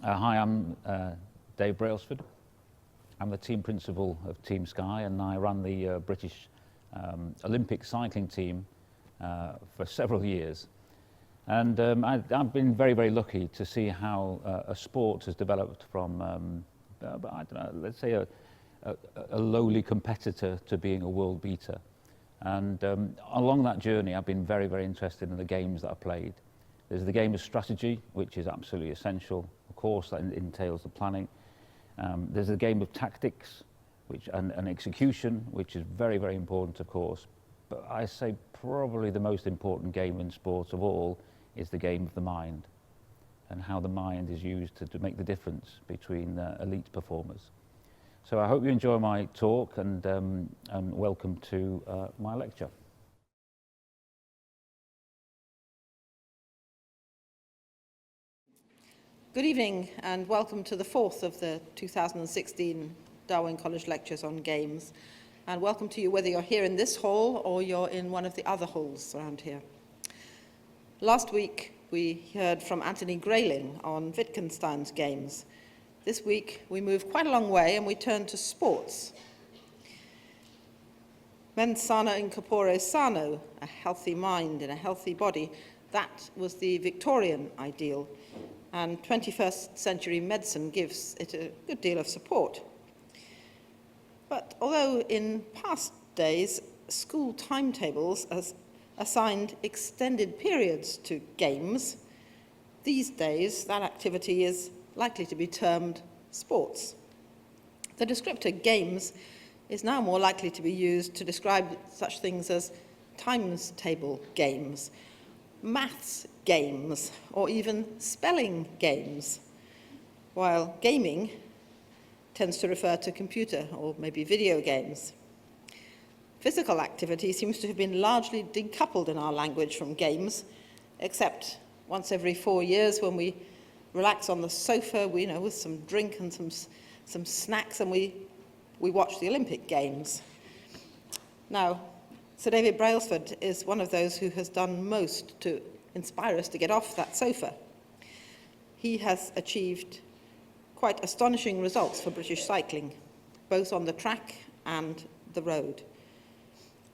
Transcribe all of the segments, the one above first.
Hi, I'm Dave Brailsford. I'm the team principal of Team Sky, and I run the British Olympic cycling team for several years. And I've been very, very lucky to see how a sport has developed from, I don't know, let's say a lowly competitor to being a world beater. And along that journey, I've been very, very interested in the games that I played. There's the game of strategy, which is absolutely essential. Of course, that entails the planning. There's the game of tactics, and execution, which is very, very important, of course. But I say probably the most important game in sport of all is the game of the mind, and how the mind is used to make the difference between elite performers. So I hope you enjoy my talk, and welcome to my lecture. Good evening and welcome to the fourth of the 2016 Darwin College Lectures on Games, and welcome to you whether you're here in this hall or you're in one of the other halls around here. Last week we heard from Anthony Grayling on Wittgenstein's games. This week we moved quite a long way and we turned to sports. Mens sana in corpore sano, a healthy mind in a healthy body, that was the Victorian ideal. And 21st century medicine gives it a good deal of support. But although in past days school timetables assigned extended periods to games, these days that activity is likely to be termed sports. The descriptor games is now more likely to be used to describe such things as times table games, maths games, or even spelling games, while gaming tends to refer to computer or maybe video games. Physical activity seems to have been largely decoupled in our language from games, except once every 4 years when we relax on the sofa, with some drink and some snacks, and we watch the Olympic Games. Now, Sir David Brailsford is one of those who has done most to inspire us to get off that sofa. He has achieved quite astonishing results for British cycling, both on the track and the road.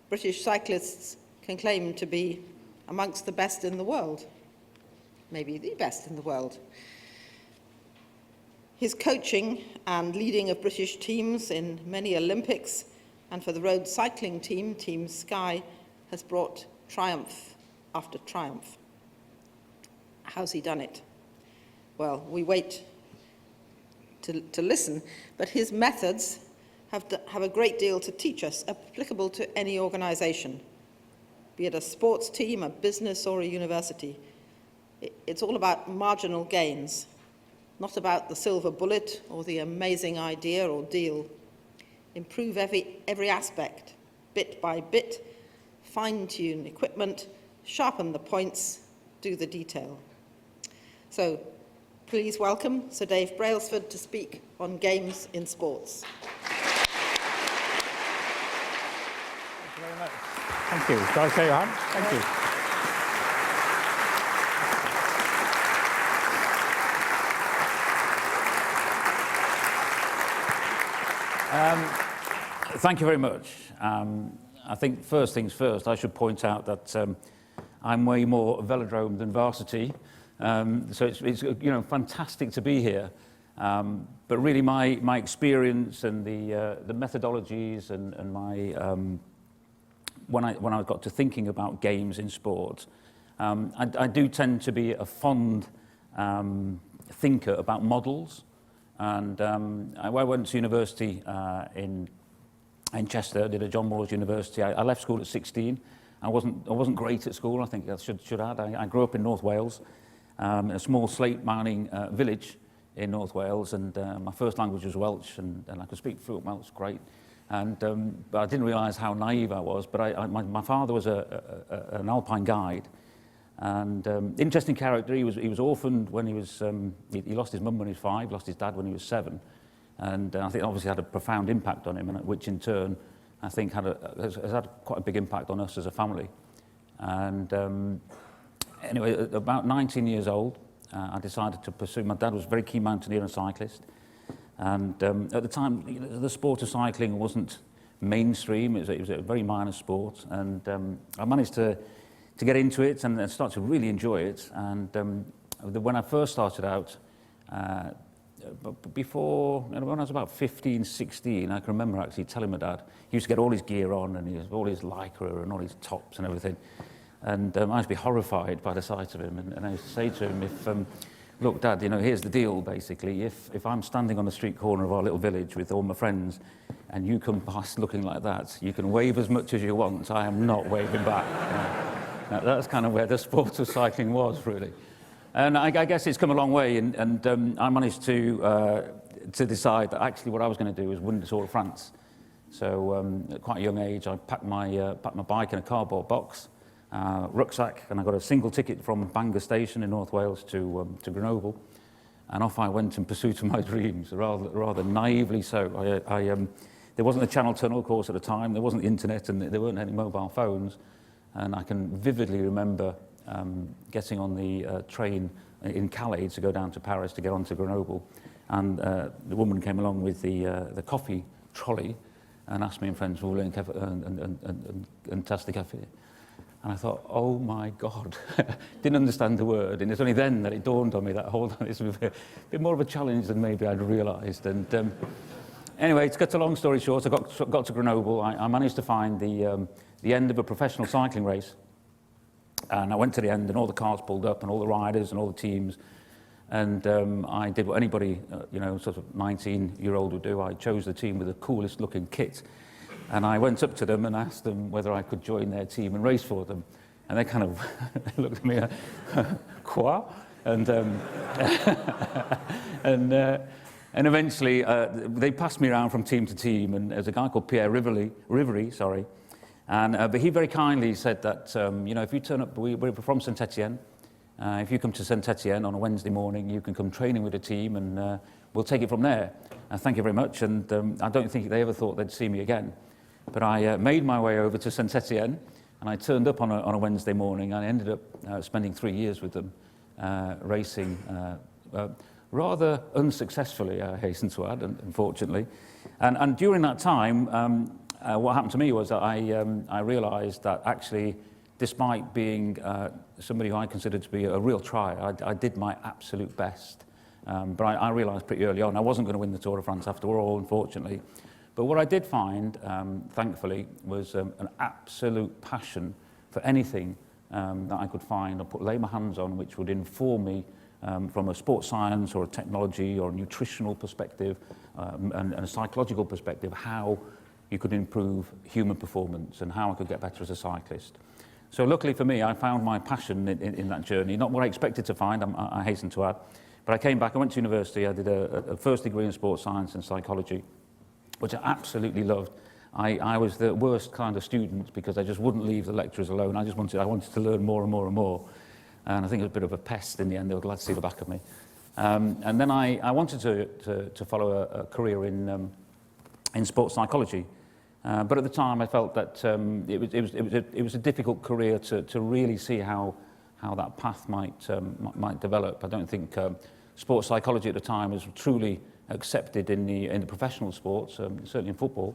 British cyclists can claim to be amongst the best in the world, maybe the best in the world. His coaching and leading of British teams in many Olympics and for the road cycling team, Team Sky, has brought triumph after triumph. How's he done it? Well, we wait to listen, but his methods have a great deal to teach us, applicable to any organisation, be it a sports team, a business, or a university. It's all about marginal gains, not about the silver bullet or the amazing idea or deal. Improve every aspect, bit by bit, fine-tune equipment, sharpen the points, do the detail. So, please welcome Sir Dave Brailsford to speak on games in sports. Thank you very much. Thank you. Shall I say your hand? Thank you. Thank you very much. I think first things first, I should point out that I'm way more velodrome than varsity, so it's fantastic to be here. But really, my experience and the methodologies and my when I got to thinking about games in sport, I do tend to be a fond thinker about models. And I went to university in Chester, did a John Moores University. I left school at 16. I wasn't great at school, I think I should add. I grew up in North Wales, a small slate mining village in North Wales, and my first language was Welsh, and I could speak fluent Welsh, great. And but I didn't realise how naive I was. But my father was an Alpine guide. And interesting character. He was orphaned when he was. He lost his mum when he was 5, lost his dad when he was 7, and I think obviously had a profound impact on him, and which in turn I think has had quite a big impact on us as a family. And anyway, at about 19 years old, I decided to pursue. My dad was a very keen mountaineer and cyclist, and at the time, the sport of cycling wasn't mainstream. It was a very minor sport, and I managed to get into it and start to really enjoy it. And when I first started out, before, when I was about 15, 16, I can remember actually telling my dad, he used to get all his gear on and he had all his lycra and all his tops and everything. And I used to be horrified by the sight of him. And I used to say to him, look, Dad, here's the deal, basically. If I'm standing on the street corner of our little village with all my friends and you come past looking like that, you can wave as much as you want. I am not waving back. Now, that's kind of where the sport of cycling was, really. And I guess it's come a long way, and I managed to decide that actually what I was going to do was win the Tour de France. So at quite a young age, I packed my bike in a cardboard box, rucksack, and I got a single ticket from Bangor Station in North Wales to Grenoble, and off I went in pursuit of my dreams, rather naively so. There wasn't a Channel Tunnel, of course, at the time. There wasn't the internet, and there weren't any mobile phones. And I can vividly remember getting on the train in Calais to go down to Paris to get onto Grenoble, and the woman came along with the coffee trolley and asked me and friends, "Will and taste the cafe?" And I thought, oh my God, didn't understand the word, and it's only then that it dawned on me that hold on, this was a bit more of a challenge than maybe I'd realised. And anyway, to cut a long story short, I got to Grenoble. I managed to find the end of a professional cycling race. And I went to the end, and all the cars pulled up, and all the riders and all the teams. And I did what anybody, sort of 19-year-old would do. I chose the team with the coolest looking kit. And I went up to them and asked them whether I could join their team and race for them. And they kind of they looked at me, quoi? And and eventually they passed me around from team to team. And there's a guy called Pierre Rivery, sorry. And, but he very kindly said that, if you turn up, we're from St Etienne. If you come to St Etienne on a Wednesday morning, you can come training with a team, and we'll take it from there. Thank you very much. And I don't think they ever thought they'd see me again. But I made my way over to St Etienne, and I turned up on a Wednesday morning, and I ended up spending 3 years with them, racing rather unsuccessfully, I hasten to add, unfortunately. And during that time, what happened to me was that I realised that actually, despite being somebody who I considered to be a real trier, I did my absolute best. But I realised pretty early on I wasn't going to win the Tour de France after all, unfortunately. But what I did find, thankfully, was an absolute passion for anything that I could find or lay my hands on, which would inform me from a sports science or a technology or a nutritional perspective and a psychological perspective, how you could improve human performance and how I could get better as a cyclist. So luckily for me, I found my passion in that journey. Not what I expected to find, I hasten to add. But I came back, I went to university, I did a first degree in sports science and psychology, which I absolutely loved. I was the worst kind of student because I just wouldn't leave the lecturers alone. I wanted to learn more and more and more. And I think it was a bit of a pest in the end. They were glad to see the back of me. And then I wanted to follow a career in sports psychology. But at the time, I felt that it was a difficult career to really see how that path might develop. I don't think sports psychology at the time was truly accepted in the professional sports, certainly in football.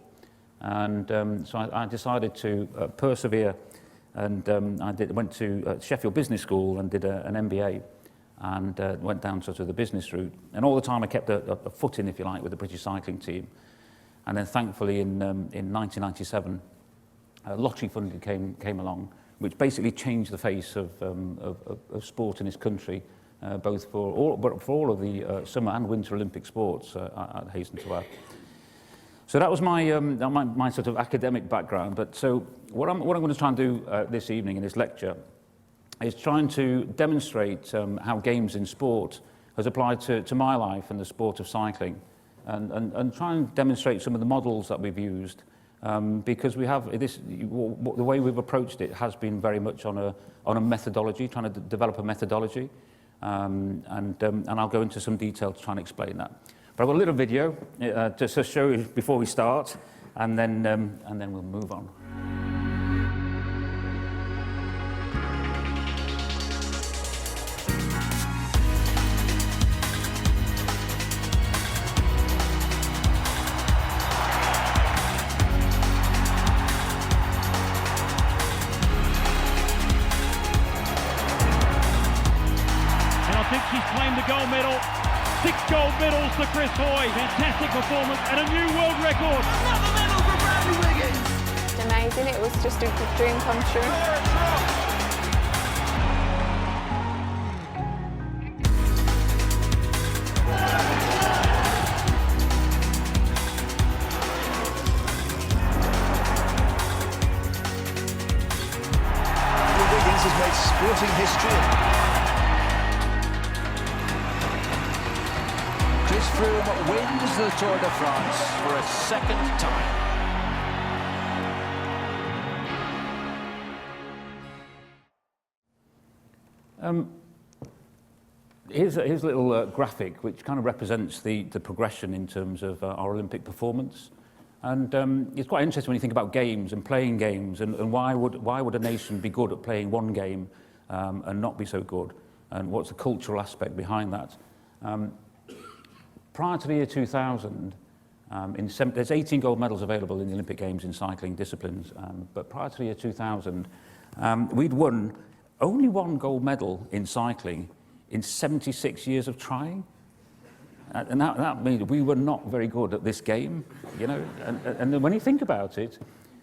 And so I decided to persevere, and went to Sheffield Business School and did an MBA, and went down sort of the business route. And all the time, I kept a foot in, if you like, with the British cycling team. And then thankfully in 1997, lottery funding came along, which basically changed the face of sport in this country, both for all of the summer and winter Olympic sports, I hasten to add. So that was my sort of academic background. But so what I'm going to try and do this evening in this lecture is trying to demonstrate how games in sport has applied to my life and the sport of cycling. And try and demonstrate some of the models that we've used, because we have this. The way we've approached it has been very much on a methodology, trying to develop a methodology, and I'll go into some detail to try and explain that. But I've got a little video just to show you before we start, and then we'll move on. She's claimed the gold medal. 6 gold medals for Chris Hoy. Fantastic performance and a new world record. Another medal for Bradley Wiggins. Amazing. It was just a dream come true. Wiggins has made sporting history. Chris Froome wins the Tour de France for a second time. Here's a little graphic which kind of represents the progression in terms of our Olympic performance. And it's quite interesting when you think about games and playing games and why would a nation be good at playing one game and not be so good, and what's the cultural aspect behind that. Prior to the year 2000, there's 18 gold medals available in the Olympic Games in cycling disciplines, but prior to the year 2000, we'd won only 1 gold medal in cycling in 76 years of trying. And that means we were not very good at this game, you know. And when you think about it,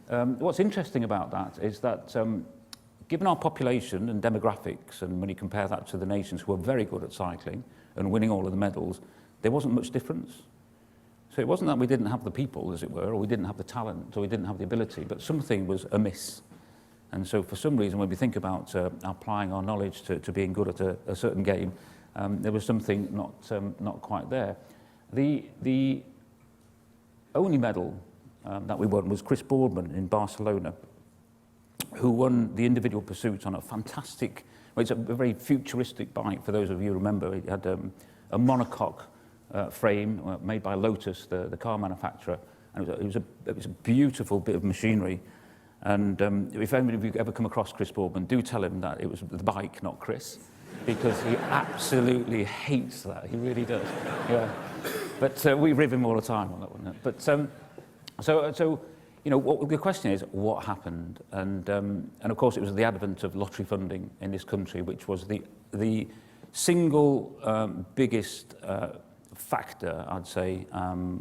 what's interesting about that is that given our population and demographics, and when you compare that to the nations who are very good at cycling and winning all of the medals, there wasn't much difference. So it wasn't that we didn't have the people, as it were, or we didn't have the talent, or we didn't have the ability, but something was amiss. And so for some reason, when we think about applying our knowledge to being good at a certain game, there was something not quite there. The only medal that we won was Chris Boardman in Barcelona, who won the individual pursuit on a fantastic, well, it's a very futuristic bike, for those of you who remember. It had a monocoque frame made by Lotus, the car manufacturer, and it was a beautiful bit of machinery. And if any of you ever come across Chris Boardman, do tell him that it was the bike, not Chris, because he absolutely hates that. He really does. Yeah. But we rib him all the time on that one. But so you know, the question is, what happened? And of course, it was the advent of lottery funding in this country, which was the single biggest factor, I'd say,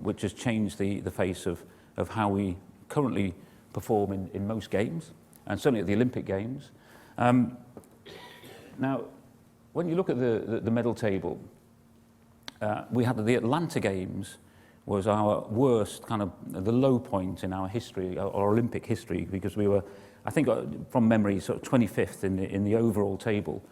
which has changed the face of how we currently perform in most games, and certainly at the Olympic Games. Now, when you look at the medal table, we had the Atlanta Games was our worst, kind of the low point in our history, our Olympic history, because we were, I think, from memory, sort of 25th in the overall table,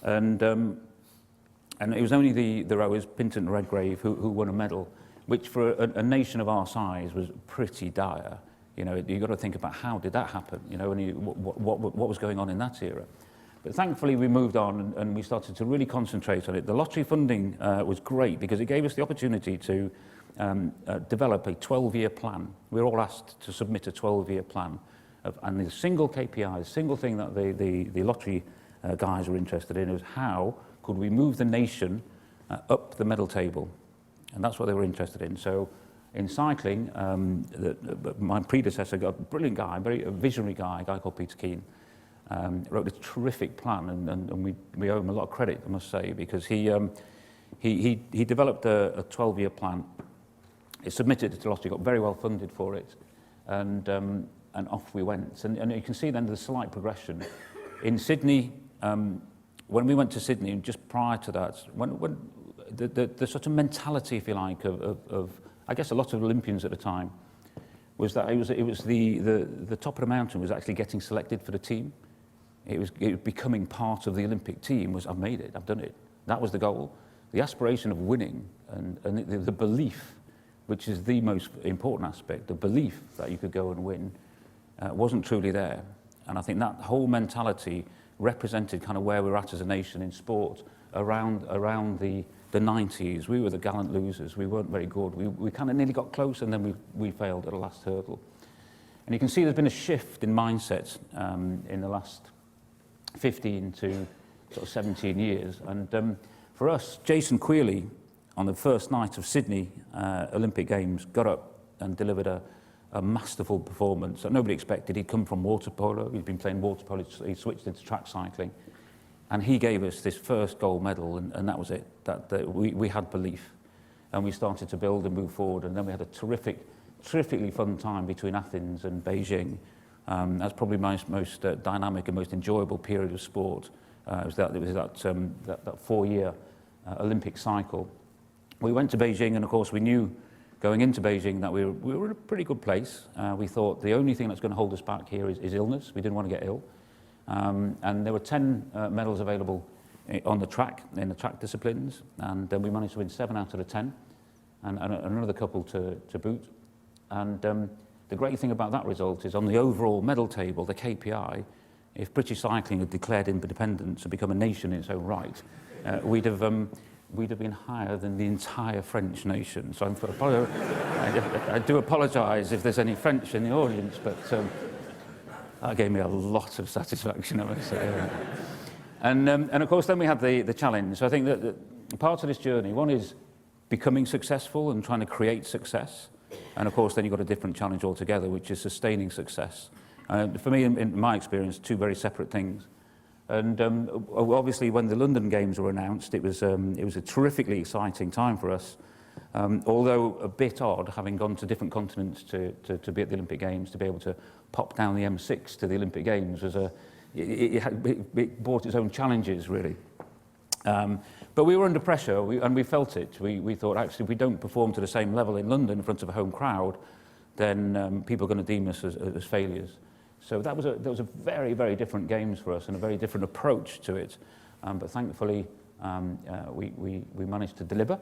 and it was only the rowers Pinton and Redgrave who won a medal, which for a nation of our size was pretty dire. You know, you've got to think about how did that happen, you know, and what was going on in that era. But thankfully we moved on and we started to really concentrate on it. The lottery funding was great because it gave us the opportunity to develop a 12-year plan. We were all asked to submit a 12-year plan. And the single KPI, the single thing that the lottery guys were interested in was how could we move the nation up the medal table. And that's what they were interested in. So in cycling, my predecessor, got a brilliant guy, a visionary guy, a guy called Peter Keane, wrote a terrific plan, and we owe him a lot of credit, I must say, because he developed a 12-year plan. It submitted it to lottery, got very well funded for it, and off we went. And you can see then the slight progression. In Sydney, when we went to Sydney, just prior to that, when the sort of mentality, if you like, of I guess a lot of Olympians at the time, was that it was the top of the mountain was actually getting selected for the team. It was becoming part of the Olympic team. Was I've made it, I've done it. That was the goal. The aspiration of winning and the belief, which is the most important aspect, the belief that you could go and win, wasn't truly there. And I think that whole mentality represented kind of where we're at as a nation in sport around the 90s. We were the gallant losers. We weren't very good. We kind of nearly got close, and then we failed at the last hurdle. And you can see there's been a shift in mindset in the last 15 to sort of 17 years. And for us, Jason Queally, on the first night of Sydney Olympic Games, got up and delivered a masterful performance that nobody expected. He'd come from water polo. He'd been playing water polo. He switched into track cycling. And he gave us this first gold medal, and that was it. That we had belief, and we started to build and move forward. And then we had a terrifically fun time between Athens and Beijing. That's probably my most dynamic and most enjoyable period of sport. It was that 4-year Olympic cycle. We went to Beijing, and of course we knew going into Beijing that we were in a pretty good place. We thought the only thing that's going to hold us back here is illness. We didn't want to get ill. And there were 10 medals available on the track, in the track disciplines, and we managed to win 7 out of the 10, and another couple to boot. And the great thing about that result is on the overall medal table, the KPI, if British cycling had declared independence and become a nation in its own right, we'd have been higher than the entire French nation. So I do apologise if there's any French in the audience, but that gave me a lot of satisfaction, I must say. And of course, then we had the challenge. So I think that part of this journey, one is becoming successful and trying to create success. And of course, then you've got a different challenge altogether, which is sustaining success. For me, in my experience, 2 very separate things. And obviously, when the London Games were announced, it was a terrifically exciting time for us. Although a bit odd, having gone to different continents to be at the Olympic Games, to be able to pop down the M6 to the Olympic Games was it brought its own challenges, really. But we were under pressure, and we felt it. We thought, actually, if we don't perform to the same level in London in front of a home crowd, then people are going to deem us as failures. So that was a very, very different Games for us and a very different approach to it. But thankfully, we managed to deliver.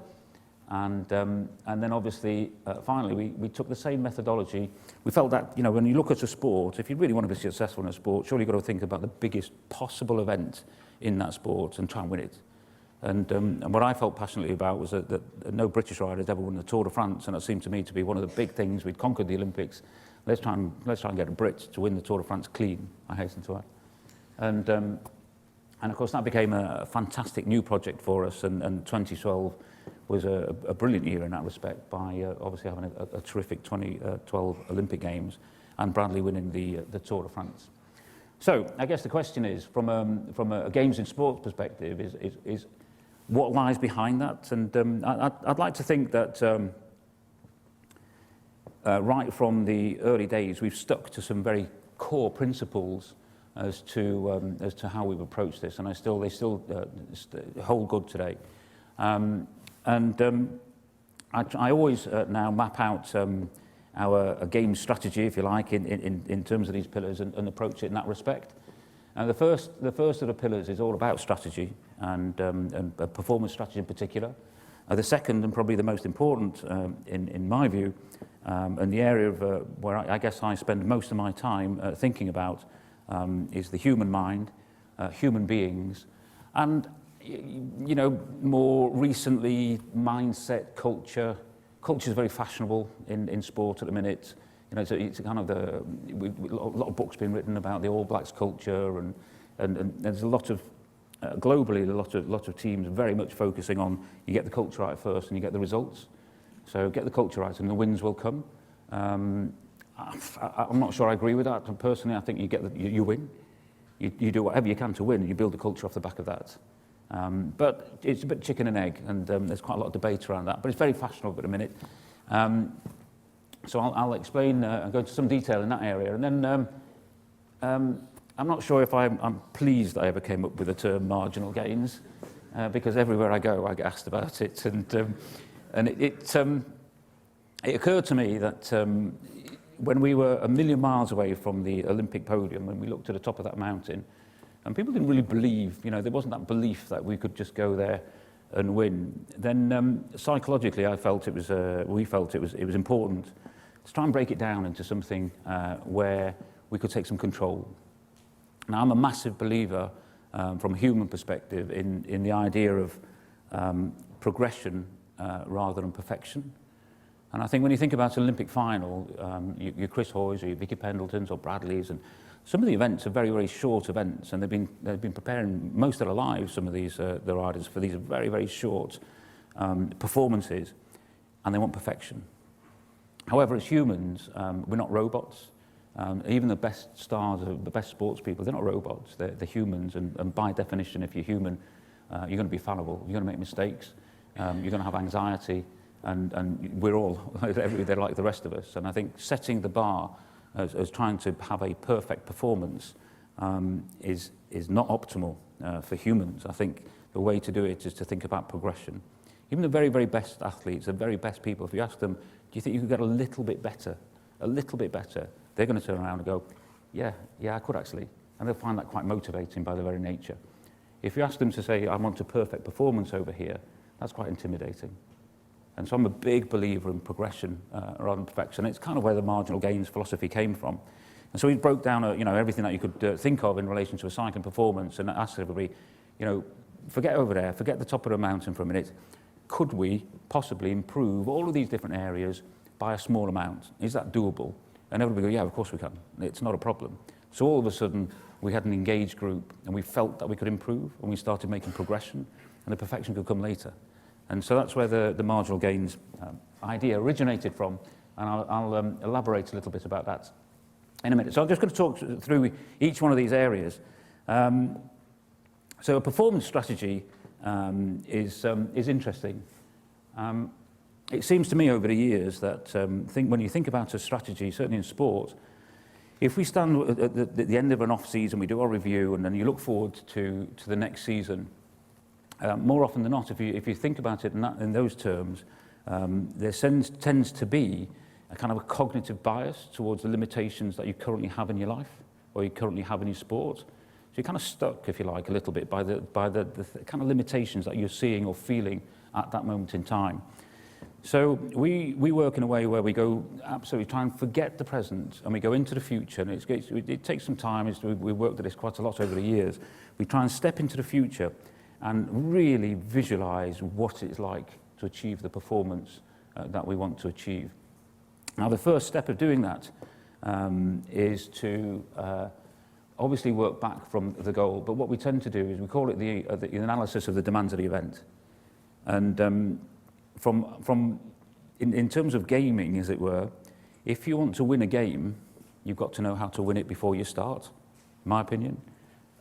And then obviously, finally, we took the same methodology. We felt that, you know, when you look at a sport, if you really want to be successful in a sport, surely you've got to think about the biggest possible event in that sport and try and win it. And what I felt passionately about was that no British rider had ever won the Tour de France, and it seemed to me to be one of the big things. We'd conquered the Olympics. Let's try and get a Brit to win the Tour de France clean, I hasten to add. And of course, that became a fantastic new project for us, and 2012 was a brilliant year in that respect by obviously having a terrific 2012 Olympic Games and Bradley winning the Tour de France. So I guess the question is, from a games in sports perspective, is what lies behind that? And I'd like to think that right from the early days, we've stuck to some very core principles as to how we've approached this, and they still hold good today. I always now map out our game strategy, if you like, in terms of these pillars and approach it in that respect. And the first of the pillars is all about strategy and performance strategy in particular. The second, and probably the most important in my view, and the area of where I guess I spend most of my time thinking about is the human mind, human beings, and you know, more recently, mindset, culture. Culture is very fashionable in sport at the minute. You know, it's kind of a lot of books being written about the All Blacks culture, and there's a lot of globally a lot of teams very much focusing on you get the culture right first and you get the results. So get the culture right and the wins will come. I'm not sure I agree with that. And personally, I think you win. You do whatever you can to win, and you build the culture off the back of that. But it's a bit chicken and egg, and there's quite a lot of debate around that. But it's very fashionable at the minute. So I'll explain and go into some detail in that area. And then I'm not sure if I'm pleased I ever came up with the term marginal gains, because everywhere I go I get asked about it. And it occurred to me that when we were a million miles away from the Olympic podium, when we looked at the top of that mountain, and people didn't really believe, you know, there wasn't that belief that we could just go there and win. Then psychologically, we felt it was important to try and break it down into something where we could take some control. Now, I'm a massive believer, from a human perspective, in the idea of progression rather than perfection. And I think when you think about an Olympic final, your Chris Hoys or your Vicky Pendletons or Bradleys, and some of the events are very, very short events, and they've been preparing most of their lives, some of these the riders, for these very, very short performances, and they want perfection. However, as humans, we're not robots. Even the best stars, the best sports people, they're not robots, they're humans, and by definition, if you're human, you're going to be fallible, you're going to make mistakes, you're going to have anxiety, and we're all, they're like the rest of us. And I think setting the bar as trying to have a perfect performance is not optimal for humans. I think the way to do it is to think about progression. Even the very, very best athletes, the very best people, if you ask them, do you think you could get a little bit better? A little bit better. They're going to turn around and go, yeah, I could actually. And they'll find that quite motivating by their very nature. If you ask them to say, I want a perfect performance over here, that's quite intimidating. And so I'm a big believer in progression rather than perfection. It's kind of where the marginal gains philosophy came from. And so he broke down everything that you could think of in relation to a cycling performance and asked everybody, forget over there, forget the top of the mountain for a minute. Could we possibly improve all of these different areas by a small amount? Is that doable? And everybody go, yeah, of course we can. It's not a problem. So all of a sudden, we had an engaged group, and we felt that we could improve, and we started making progression, and the perfection could come later. And so that's where the marginal gains idea originated from, and I'll elaborate a little bit about that in a minute. So I'm just going to talk through each one of these areas. So a performance strategy is interesting. It seems to me over the years that when you think about a strategy, certainly in sport, if we stand at the end of an off-season, we do our review, and then you look forward to the next season, more often than not, if you think about it in those terms, there tends to be a kind of a cognitive bias towards the limitations that you currently have in your life or you currently have in your sport. So you're kind of stuck, if you like, a little bit by the kind of limitations that you're seeing or feeling at that moment in time. So we work in a way where we go absolutely try and forget the present and we go into the future, and it takes some time. We worked at this quite a lot over the years. We try and step into the future and really visualize what it's like to achieve the performance that we want to achieve. Now, the first step of doing that is to obviously work back from the goal, but what we tend to do is we call it the analysis of the demands of the event. And in terms of gaming, as it were, if you want to win a game, you've got to know how to win it before you start, in my opinion.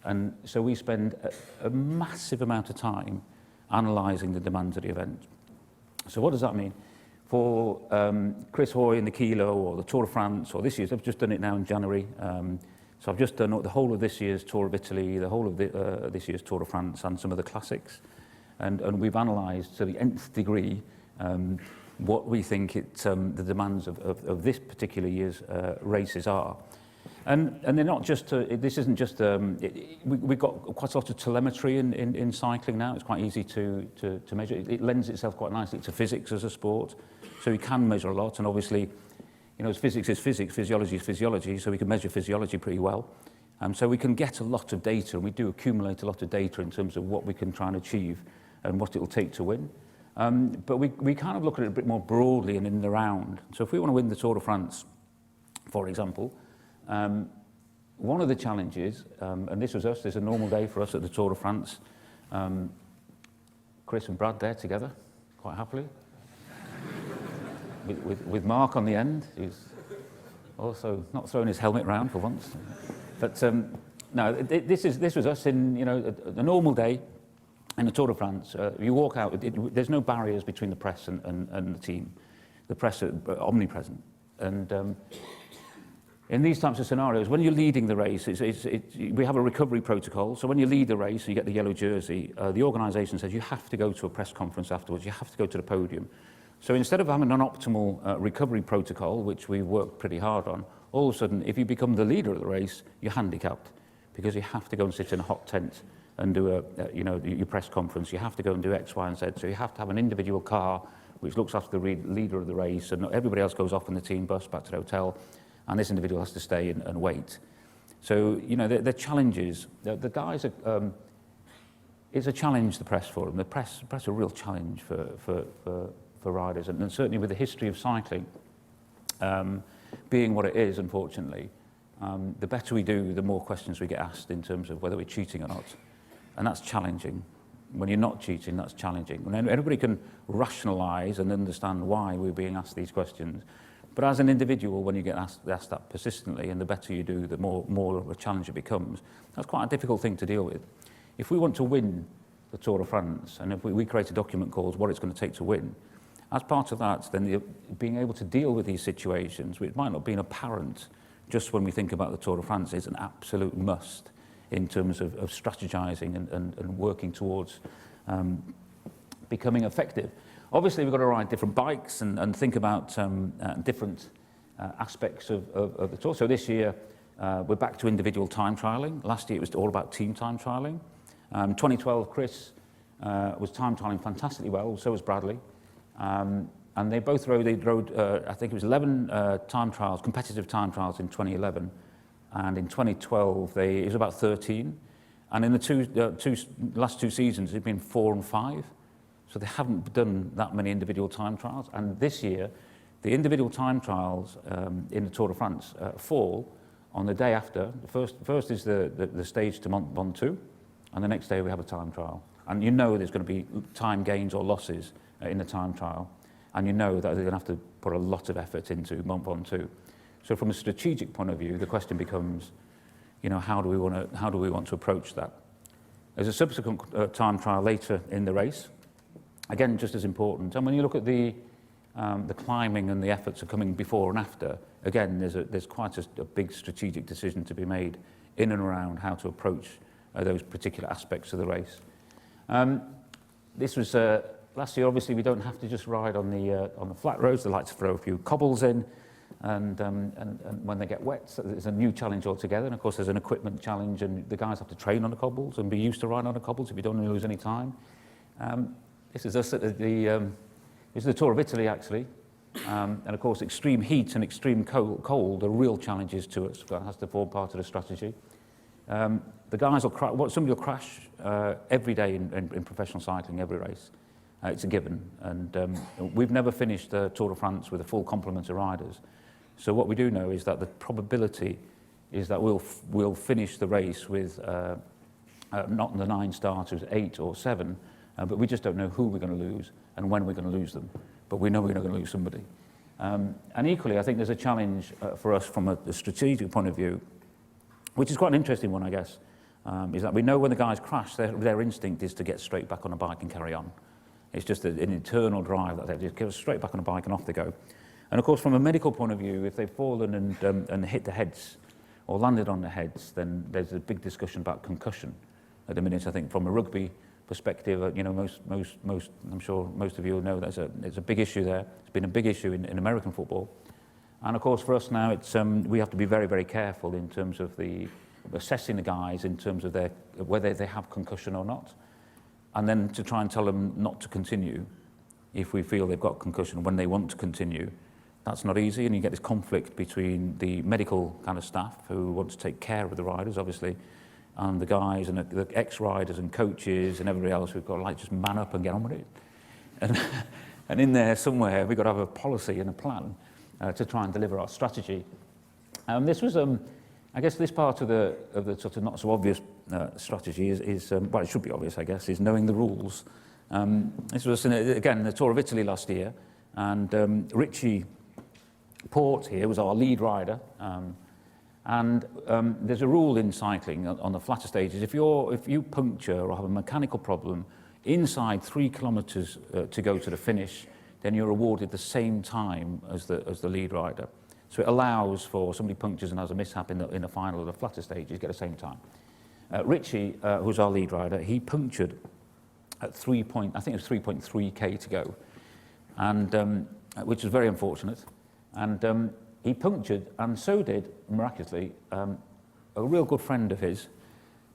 And so we spend a massive amount of time analysing the demands of the event. So what does that mean? For Chris Hoy in the Kilo or the Tour de France, or this year's, I've just done it now in January. So I've just done the whole of this year's Tour of Italy, the whole of this year's Tour de France, and some of the classics. And we've analysed to the nth degree what we think the demands of this particular year's races are. And they're not just, this isn't just, we've got quite a lot of telemetry in cycling now. It's quite easy to measure. It lends itself quite nicely to physics as a sport. So we can measure a lot, and obviously, physics is physics, physiology is physiology, so we can measure physiology pretty well. So we can get a lot of data, and we do accumulate a lot of data in terms of what we can try and achieve and what it will take to win. But we kind of look at it a bit more broadly and in the round. So if we want to win the Tour de France, for example, one of the challenges, and this was us, there's a normal day for us at the Tour de France, Chris and Brad there together, quite happily, with Mark on the end, who's also not throwing his helmet round for once. But no, this was us in a normal day in the Tour de France. You walk out, there's no barriers between the press and the team. The press are omnipresent. And in these types of scenarios, when you're leading the race, we have a recovery protocol. So when you lead the race and you get the yellow jersey, the organisation says you have to go to a press conference afterwards. You have to go to the podium. So instead of having an optimal recovery protocol, which we worked pretty hard on, all of a sudden, if you become the leader of the race, you're handicapped because you have to go and sit in a hot tent and do your press conference. You have to go and do X, Y, and Z. So you have to have an individual car which looks after the leader of the race, and everybody else goes off in the team bus back to the hotel, and this individual has to stay and wait. So, the challenges, the guys are, it's a challenge, the press for them. The press are a real challenge for riders, and certainly with the history of cycling being what it is, unfortunately, the better we do, the more questions we get asked in terms of whether we're cheating or not. And that's challenging. When you're not cheating, that's challenging. When everybody can rationalise and understand why we're being asked these questions, But as an individual, when you get asked that persistently, and the better you do, the more of a challenge it becomes, that's quite a difficult thing to deal with. If we want to win the Tour de France, and if we create a document called what it's going to take to win, as part of that, then being able to deal with these situations, which might not be apparent just when we think about the Tour de France, is an absolute must in terms of strategizing and working towards becoming effective. Obviously, we've got to ride different bikes and think about different aspects of the Tour. So this year, we're back to individual time trialling. Last year, it was all about team time trialling. 2012, Chris was time trialling fantastically well, so was Bradley. And they both rode, I think it was 11 time trials, competitive time trials in 2011. And in 2012, it was about 13. And in the last two seasons, it's been 4 and 5. So they haven't done that many individual time trials. And this year, the individual time trials in the Tour de France fall on the day after. The first is the stage to Mont Ventoux, and the next day we have a time trial. And you know there's going to be time gains or losses in the time trial. And you know that they're going to have to put a lot of effort into Mont Ventoux. So from a strategic point of view, the question becomes, you know, how do we want to approach that? There's a subsequent time trial later in the race. Again, just as important. And when you look at the climbing and the efforts are coming before and after, again, there's quite a big strategic decision to be made in and around how to approach those particular aspects of the race. This was last year. Obviously, we don't have to just ride on the flat roads. They like to throw a few cobbles in, and when they get wet, so there's a new challenge altogether. And of course, there's an equipment challenge, and the guys have to train on the cobbles and be used to riding on the cobbles if you don't want to lose any time. This is us at this is the Tour of Italy, actually. And of course, extreme heat and extreme cold are real challenges to us. That has to form part of the strategy. The guys will crash. Somebody will crash every day in professional cycling, every race. It's a given. And we've never finished the Tour de France with a full complement of riders. So what we do know is that the probability is that we'll finish the race with not the 9 starters, 8 or 7. But we just don't know who we're going to lose and when we're going to lose them. But we know we're not going to lose somebody. And equally, I think there's a challenge for us from a strategic point of view, which is quite an interesting one, I guess, is that we know when the guys crash, their instinct is to get straight back on a bike and carry on. It's just an internal drive that they just go straight back on a bike and off they go. And of course, from a medical point of view, if they've fallen and hit the heads or landed on the heads, then there's a big discussion about concussion at the minute. I think from a rugby perspective, you know, most I'm sure most of you will know there's a big issue there. It's been a big issue in American football, and of course for us now, it's we have to be very, very careful in terms of assessing the guys in terms of whether they have concussion or not, and then to try and tell them not to continue if we feel they've got concussion when they want to continue. That's not easy, and you get this conflict between the medical kind of staff who want to take care of the riders, obviously, and the guys and the ex-riders and coaches and everybody else who've got to like just man up and get on with it. And in there somewhere, we've got to have a policy and a plan to try and deliver our strategy. This was, I guess, this part of the sort of not so obvious strategy is well, it should be obvious, I guess, is knowing the rules. This was again the Tour of Italy last year, and Richie Port here was our lead rider. And there's a rule in cycling on the flatter stages. If you puncture or have a mechanical problem inside 3 kilometres to go to the finish, then you're awarded the same time as the lead rider. So it allows for somebody punctures and has a mishap in the final of the flatter stages, you get the same time. Richie, who's our lead rider, he punctured at I think it was 3.3k to go, and which was very unfortunate. And he punctured, and so did, miraculously, a real good friend of his,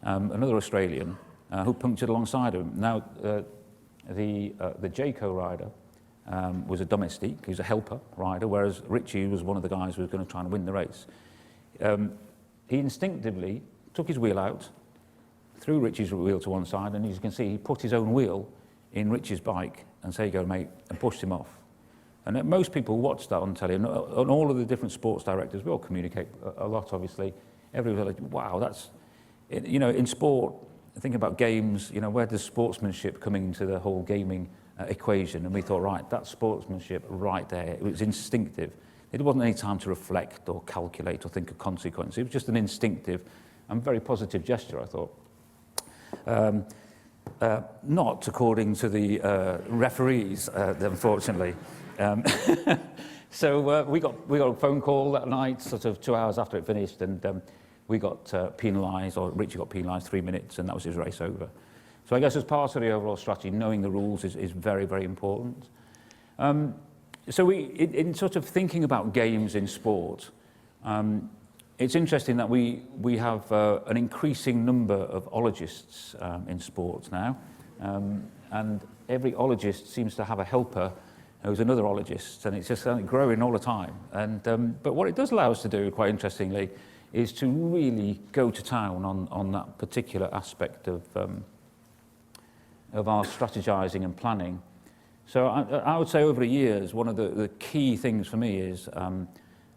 another Australian, who punctured alongside him. Now, the Jayco rider was a domestique, he was a helper rider, whereas Richie was one of the guys who was going to try and win the race. He instinctively took his wheel out, threw Richie's wheel to one side, and as you can see, he put his own wheel in Richie's bike, and say, go mate, and pushed him off. And most people watch that on telly, and all of the different sports directors, we all communicate a lot, obviously. Everybody's like, wow, that's, you know, in sport, think about games, you know, where does sportsmanship come into the whole gaming equation? And we thought, right, that's sportsmanship right there. It was instinctive. It wasn't any time to reflect or calculate or think of consequences. It was just an instinctive and very positive gesture, I thought. Not according to the referees, unfortunately. So we got a phone call that night, sort of 2 hours after it finished, and we got penalised, or Richie got penalised 3 minutes, and that was his race over. So I guess as part of the overall strategy, knowing the rules is very, very important. So in sort of thinking about games in sport, it's interesting that we have an increasing number of ologists in sports now, and every ologist seems to have a helper who's another ologist, and it's just growing all the time. And but what it does allow us to do, quite interestingly, is to really go to town on that particular aspect of our strategizing and planning. So I would say over the years, one of the key things for me is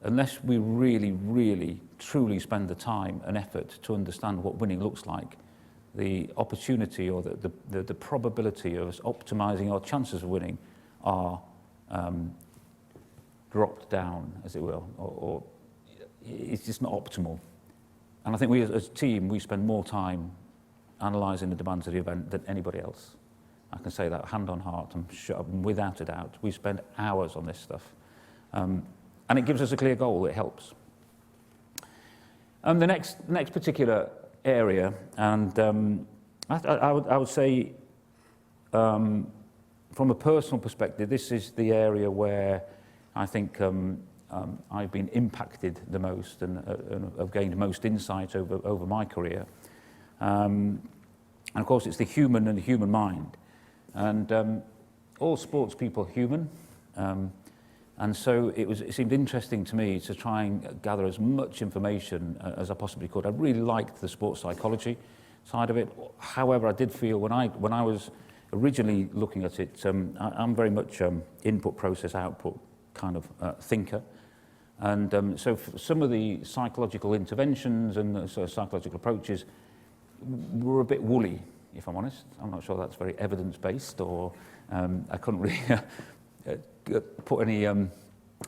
unless we really, really, truly spend the time and effort to understand what winning looks like, the opportunity or the probability of us optimizing our chances of winning are dropped down, as it will, or it's just not optimal. And I think we as a team, we spend more time analysing the demands of the event than anybody else. I can say that hand on heart, I'm sure, without a doubt. We spend hours on this stuff. And it gives us a clear goal, it helps. The next particular area, and I would say, from a personal perspective, this is the area where I think I've been impacted the most and have gained most insight over my career. And of course, it's the human and the human mind. And all sports people are human. And so it seemed interesting to me to try and gather as much information as I possibly could. I really liked the sports psychology side of it. However, I did feel when I was originally looking at it, I'm very much input, process, output kind of thinker. And so some of the psychological interventions and the sort of psychological approaches were a bit woolly, if I'm honest. I'm not sure that's very evidence-based, or I couldn't really put any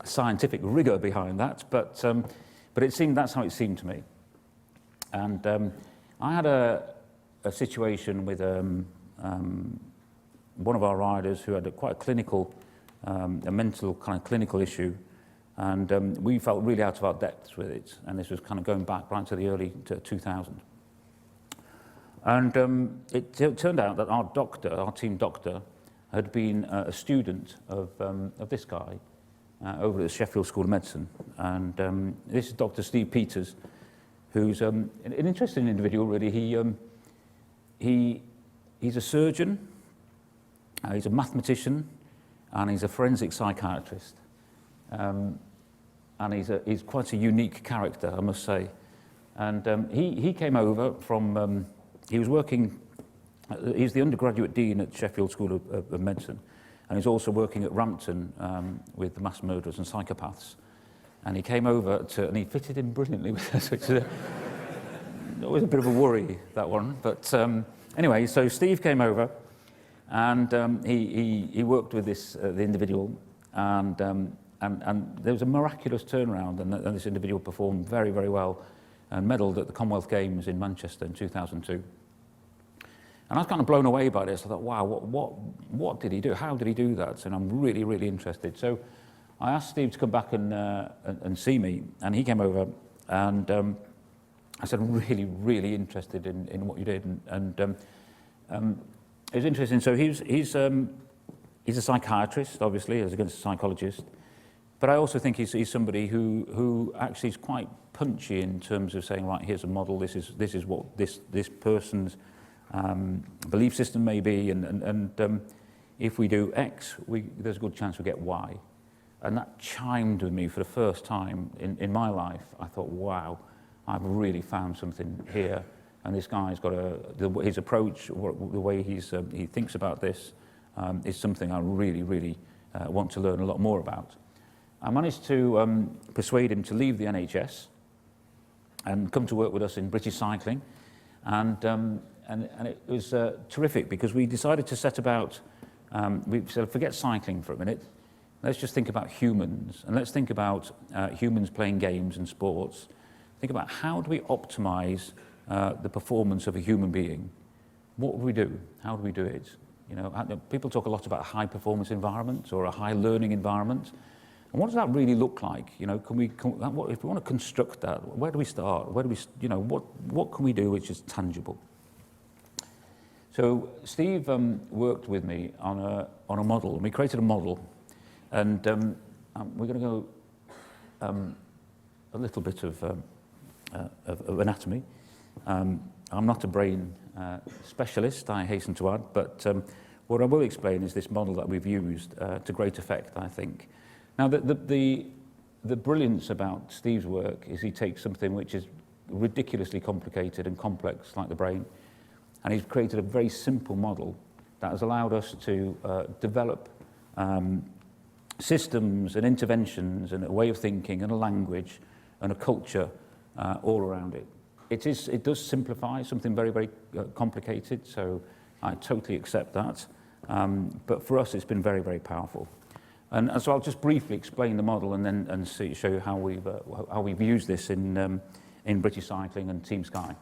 scientific rigor behind that, but it seemed that's how it seemed to me. And I had a situation with one of our riders who had quite a clinical, a mental kind of clinical issue, and we felt really out of our depths with it. And this was kind of going back right to the early 2000. And it turned out that our team doctor, had been a student of this guy over at the Sheffield School of Medicine. And this is Dr. Steve Peters, who's an interesting individual, really. He's a surgeon, he's a mathematician, and he's a forensic psychiatrist. And he's quite a unique character, I must say. And he came over from, he was working, he's the undergraduate dean at Sheffield School of Medicine, and he's also working at Rampton with the mass murderers and psychopaths. And he came over and he fitted in brilliantly with us, which is always a bit of a worry, that one. But anyway, so Steve came over, and he worked with the individual, and there was a miraculous turnaround, and this individual performed very, very well and medalled at the Commonwealth Games in Manchester in 2002. And I was kind of blown away by this. I thought, wow, what did he do? How did he do that? And I'm really, really interested. So I asked Steve to come back and see me, and he came over, and I said, I'm really, really interested in what you did. And it was interesting. So he's a psychiatrist, obviously, as against a psychologist. But I also think he's somebody who actually is quite punchy in terms of saying, right, here's a model. This is what this person's belief system may be, and if we do X, there's a good chance we get Y. And that chimed with me for the first time in my life. I thought, wow, I've really found something here. And this guy's got his approach, the way he thinks about this, is something I really, really want to learn a lot more about. I managed to persuade him to leave the NHS and come to work with us in British cycling. And it was terrific, because we decided to set about, we said, forget cycling for a minute. let's just think about humans, and let's think about humans playing games and sports. Think about how do we optimize the performance of a human being? What would we do? How do we do it? You know, people talk a lot about a high-performance environment or a high-learning environment. And what does that really look like? You know, if we want to construct that, where do we start? Where do we, you know, what can we do which is tangible? So Steve worked with me on a model, and we created a model, and we're going to go a little bit of anatomy. I'm not a brain specialist, I hasten to add, but what I will explain is this model that we've used to great effect, I think. Now, the brilliance about Steve's work is he takes something which is ridiculously complicated and complex, like the brain, and he's created a very simple model that has allowed us to develop systems and interventions and a way of thinking and a language and a culture all around it. It does simplify something very, very complicated, so I totally accept that. But for us, it's been very, very powerful. And so I'll just briefly explain the model and then show you how we've used this in British cycling and Team Sky.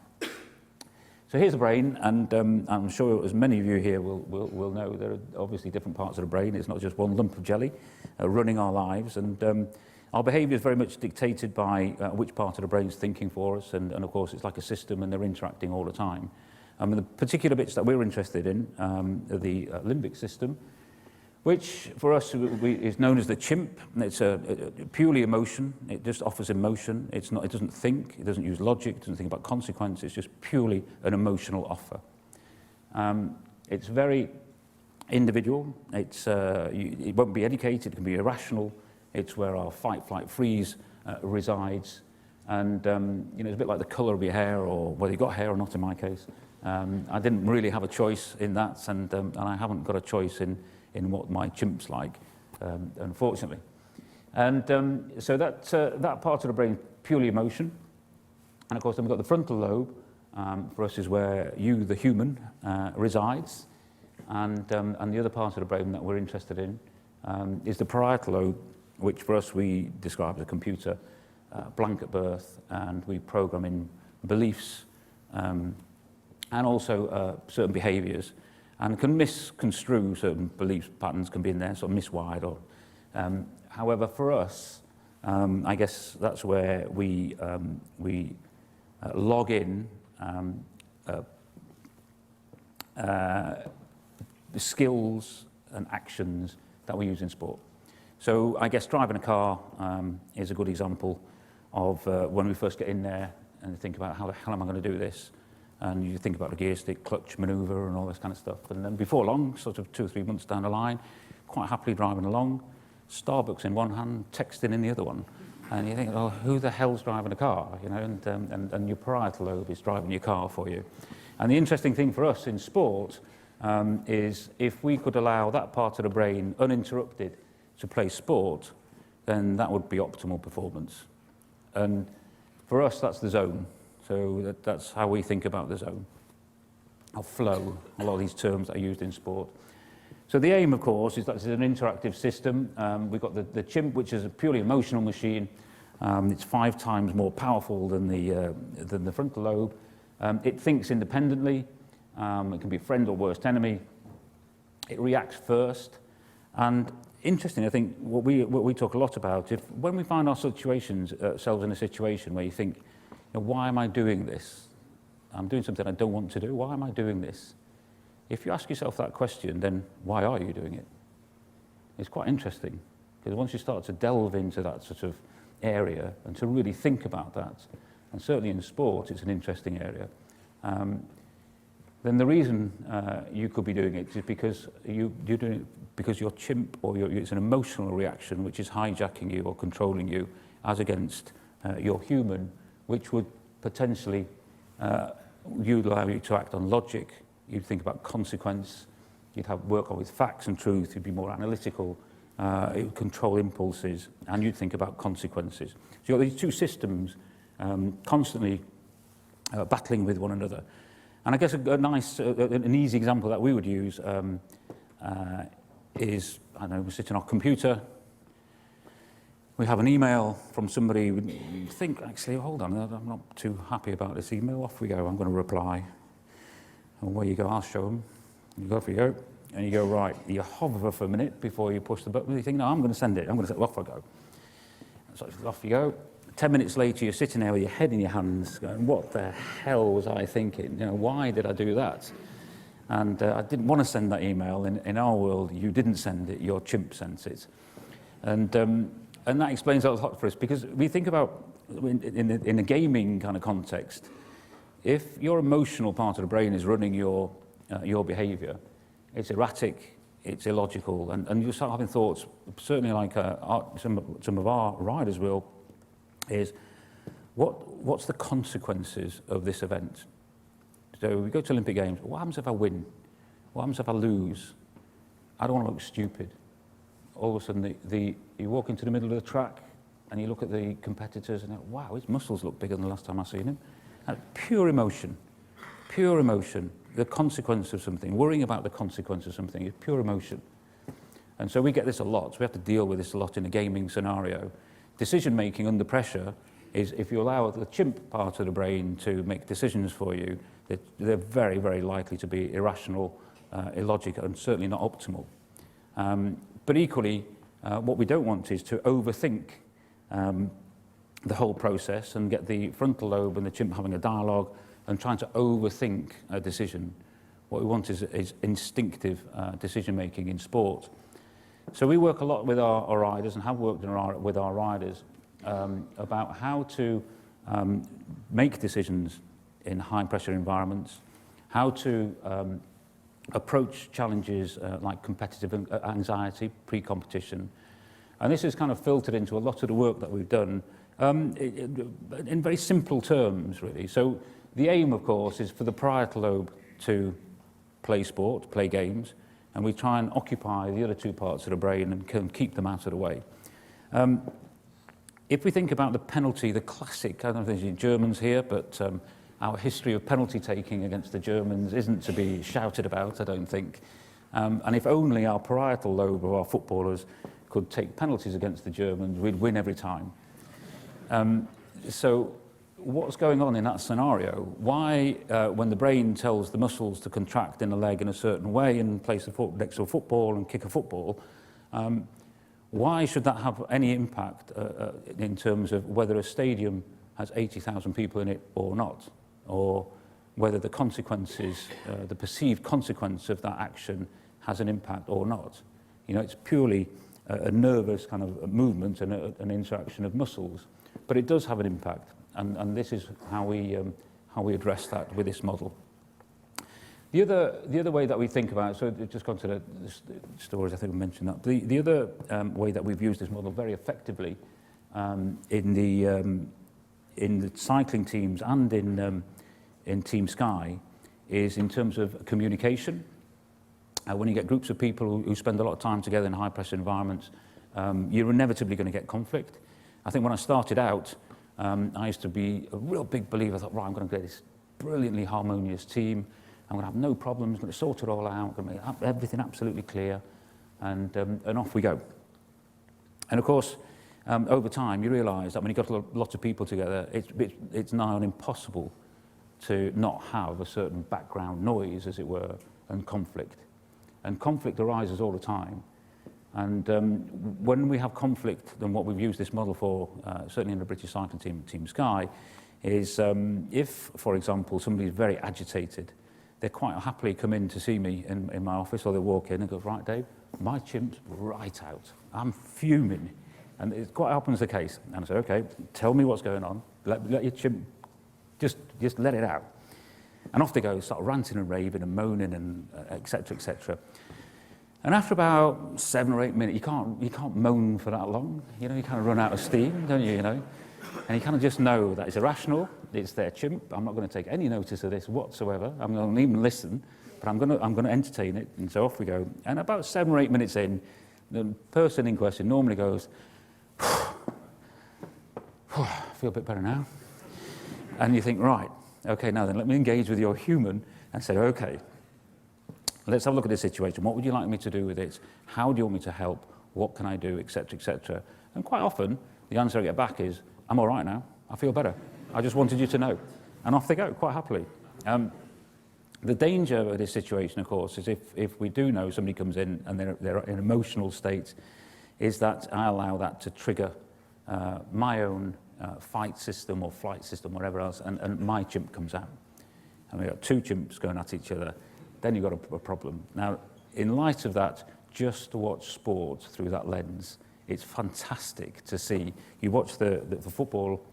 So here's the brain, and I'm sure as many of you here will know there are obviously different parts of the brain. It's not just one lump of jelly running our lives, and our behaviour is very much dictated by which part of the brain is thinking for us, and of course it's like a system and they're interacting all the time. The particular bits that we're interested in are the limbic system, which for us is known as the chimp. It's a purely emotion. It just offers emotion. It doesn't think, it doesn't use logic, it doesn't think about consequence. It's just purely an emotional offer. It's very individual. It won't be educated, it can be irrational. It's where our fight, flight, freeze resides. And you know, it's a bit like the colour of your hair, or whether you've got hair or not in my case. I didn't really have a choice in that, and I haven't got a choice in what my chimp's like, unfortunately. And so that part of the brain is purely emotion. And of course, then we've got the frontal lobe, for us is where you, the human, resides. And the other part of the brain that we're interested in is the parietal lobe, which for us we describe as a computer, blank at birth, and we program in beliefs and also certain behaviours, and can misconstrue certain belief patterns can be in there, sort of miswired. Or, however, for us, I guess that's where we log in the skills and actions that we use in sport. So I guess driving a car is a good example of when we first get in there and think about how the hell am I going to do this? And you think about the gear stick, clutch manoeuvre and all this kind of stuff. And then before long, sort of 2 or 3 months down the line, quite happily driving along, Starbucks in one hand, texting in the other one. And you think, oh, who the hell's driving a car? You know, and your parietal lobe is driving your car for you. And the interesting thing for us in sport is if we could allow that part of the brain uninterrupted to play sport, then that would be optimal performance. And for us, that's the zone. So that's how we think about the zone, or flow, a lot of these terms that are used in sport. So the aim, of course, is that it's an interactive system. We've got the chimp, which is a purely emotional machine. It's 5 times more powerful than the frontal lobe. It thinks independently. It can be a friend or worst enemy. It reacts first. And interesting, I think what we talk a lot about, when we find ourselves in a situation where you think, you know, why am I doing this? I'm doing something I don't want to do. Why am I doing this? If you ask yourself that question, then why are you doing it? It's quite interesting, because once you start to delve into that sort of area and to really think about that, and certainly in sport it's an interesting area, then the reason you could be doing it is because you're doing it because your chimp, or it's an emotional reaction which is hijacking you or controlling you, as against your human, which would potentially you'd allow you to act on logic. You'd think about consequence. You'd work on with facts and truth. You'd be more analytical. It would control impulses, and you'd think about consequences. So you've got these two systems constantly battling with one another. And I guess an easy example that we would use is, I don't know, we sit on our computer, we have an email from somebody, you think, actually, hold on, I'm not too happy about this email, off we go, I'm going to reply. And where you go, I'll show them. You go, off you go, and you go, right, you hover for a minute before you push the button, you think, no, I'm going to send it, off I go. So off you go. 10 minutes later, you're sitting there with your head in your hands, going, what the hell was I thinking? Why did I do that? And I didn't want to send that email. In our world, you didn't send it, your chimp sent it. And that explains a lot for us, because we think about, in a gaming kind of context, if your emotional part of the brain is running your behaviour, it's erratic, it's illogical, and you start having thoughts, certainly like some of our riders will, is what's the consequences of this event? So we go to Olympic Games, what happens if I win? What happens if I lose? I don't want to look stupid. All of a sudden, you walk into the middle of the track and you look at the competitors and think, wow, his muscles look bigger than the last time I've seen him. And pure emotion, pure emotion. The consequence of something, worrying about the consequence of something is pure emotion. And so we get this a lot, so we have to deal with this a lot in a gaming scenario. Decision making under pressure is, if you allow the chimp part of the brain to make decisions for you, they're very, very likely to be irrational, illogical, and certainly not optimal. But equally, what we don't want is to overthink the whole process and get the frontal lobe and the chimp having a dialogue and trying to overthink a decision. What we want is instinctive decision making in sport. So we work a lot with our riders, and have worked with our riders about how to make decisions in high pressure environments, how to approach challenges like competitive anxiety, pre-competition. And this is kind of filtered into a lot of the work that we've done in very simple terms, really. So the aim, of course, is for the parietal lobe to play sport, play games, and we try and occupy the other two parts of the brain and keep them out of the way. If we think about the penalty, the classic, I don't know if there's any Germans here, but our history of penalty taking against the Germans isn't to be shouted about, I don't think. And if only our parietal lobe of our footballers could take penalties against the Germans, we'd win every time. So what's going on in that scenario? Why, when the brain tells the muscles to contract in the leg in a certain way and place the foot next to a football and kick a football, why should that have any impact in terms of whether a stadium has 80,000 people in it or not, or whether the consequences, the perceived consequence of that action has an impact or not? It's purely a nervous kind of movement and an interaction of muscles, but it does have an impact. And this is how we address that with this model. The other way that we think about it, so just gone to the stories, I think we mentioned that. The other way that we've used this model very effectively in the cycling teams and in Team Sky is in terms of communication. When you get groups of people who spend a lot of time together in high pressure environments, you're inevitably going to get conflict. I think when I started out, I used to be a real big believer. I thought, right, I'm going to get this brilliantly harmonious team. I'm going to have no problems. I'm going to sort it all out. I'm going to make everything absolutely clear, and off we go. And of course, over time, you realise that when you've got lots of people together, it's nigh on impossible to not have a certain background noise, as it were, and conflict. And conflict arises all the time. And when we have conflict, then what we've used this model for, certainly in the British cycling team, Team Sky, is if, for example, somebody's very agitated, they quite happily come in to see me in my office, or they walk in and go, right, Dave, my chimp's right out. I'm fuming. And it quite often is the case. And I say, okay, tell me what's going on. Let your chimp, just let it out. And off they go, start ranting and raving and moaning and et cetera, et cetera. And after about 7 or 8 minutes, you can't moan for that long. You kind of run out of steam, don't you, And you kind of just know that it's irrational, it's their chimp. I'm not going to take any notice of this whatsoever. I'm not going to even listen, but I'm going to entertain it. And so off we go. And about 7 or 8 minutes in, the person in question normally goes, I feel a bit better now. And you think, right, okay, now then let me engage with your human and say, okay, let's have a look at this situation. What would you like me to do with it? How do you want me to help? what can I do, etc., etc. And quite often, the answer I get back is, I'm all right now, I feel better. I just wanted you to know. And off they go, quite happily. The danger of this situation, of course, is if we do know somebody comes in and they're in an emotional state, is that I allow that to trigger my own fight system or flight system, whatever else, and my chimp comes out. And we've got two chimps going at each other, then you've got a problem. Now, in light of that, just to watch sport through that lens, it's fantastic to see. You watch the football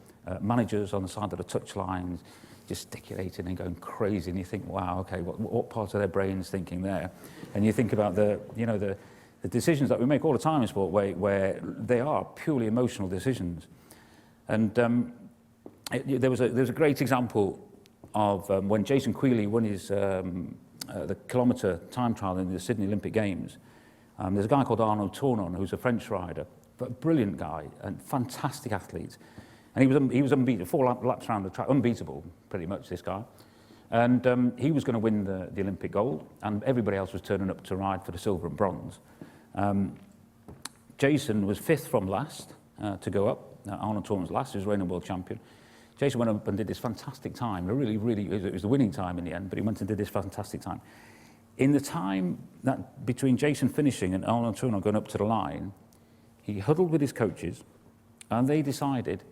managers on the side of the touchline gesticulating and going crazy, and you think, wow, okay, what part of their brain's thinking there? And you think about the decisions that we make all the time in sport where they are purely emotional decisions. And there was a great example of when Jason Queally won his the kilometre time trial in the Sydney Olympic Games. There's a guy called Arnaud Tournon, who's a French rider, but a brilliant guy and fantastic athlete. And he was unbeatable, 4 laps around the track, unbeatable, pretty much, this guy. And he was going to win the Olympic gold, and everybody else was turning up to ride for the silver and bronze. Jason was 5th from last to go up. Arnaud Tournon was last, he was reigning world champion. Jason went up and did this fantastic time. It was the winning time in the end, but he went and did this fantastic time. In the time that between Jason finishing and Arnaud Tournon going up to the line, he huddled with his coaches, and they decided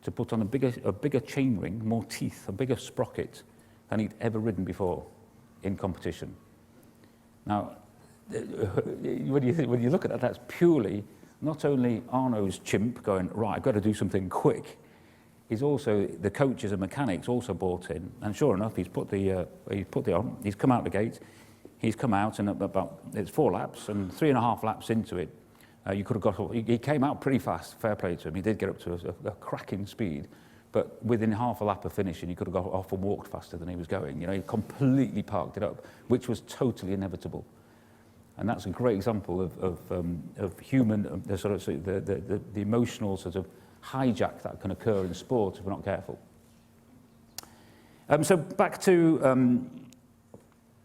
to put on a bigger chain ring, more teeth, a bigger sprocket than he'd ever ridden before in competition. Now, when you look at that, that's purely not only Arnaud's chimp going, right, I've got to do something quick. He's also, the coaches and mechanics also bought in, and sure enough, he's put the on, he's come out the gate, he's come out, and it's 4 laps, and 3.5 laps into it, you could have got, he came out pretty fast, fair play to him, he did get up to a cracking speed, but within half a lap of finishing, he could have got off and walked faster than he was going. You know, he completely parked it up, which was totally inevitable. And that's a great example of human, the emotional sort of hijack that can occur in sport if we're not careful. So back to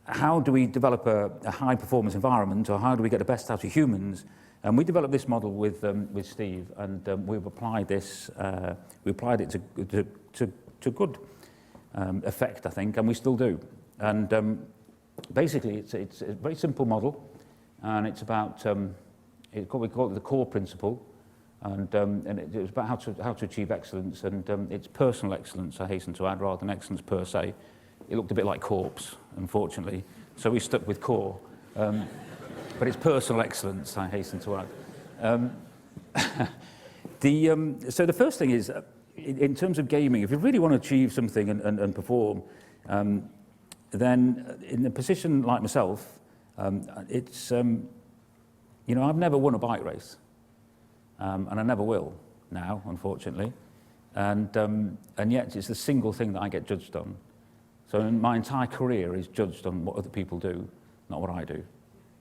how do we develop a high-performance environment, or how do we get the best out of humans? And we developed this model with Steve, and we've applied this. We applied it to good effect, I think, and we still do. And basically, it's a very simple model, and it's about we call it the core principle, and it's about how to achieve excellence, and it's personal excellence, I hasten to add, rather than excellence per se. It looked a bit like corpse, unfortunately, so we stuck with core. But it's personal excellence, I hasten to add. So the first thing is, in terms of gaming, if you really want to achieve something and perform, then in a position like myself, it's, you know, I've never won a bike race, and I never will now, unfortunately, and yet it's the single thing that I get judged on. So my entire career is judged on what other people do, not what I do.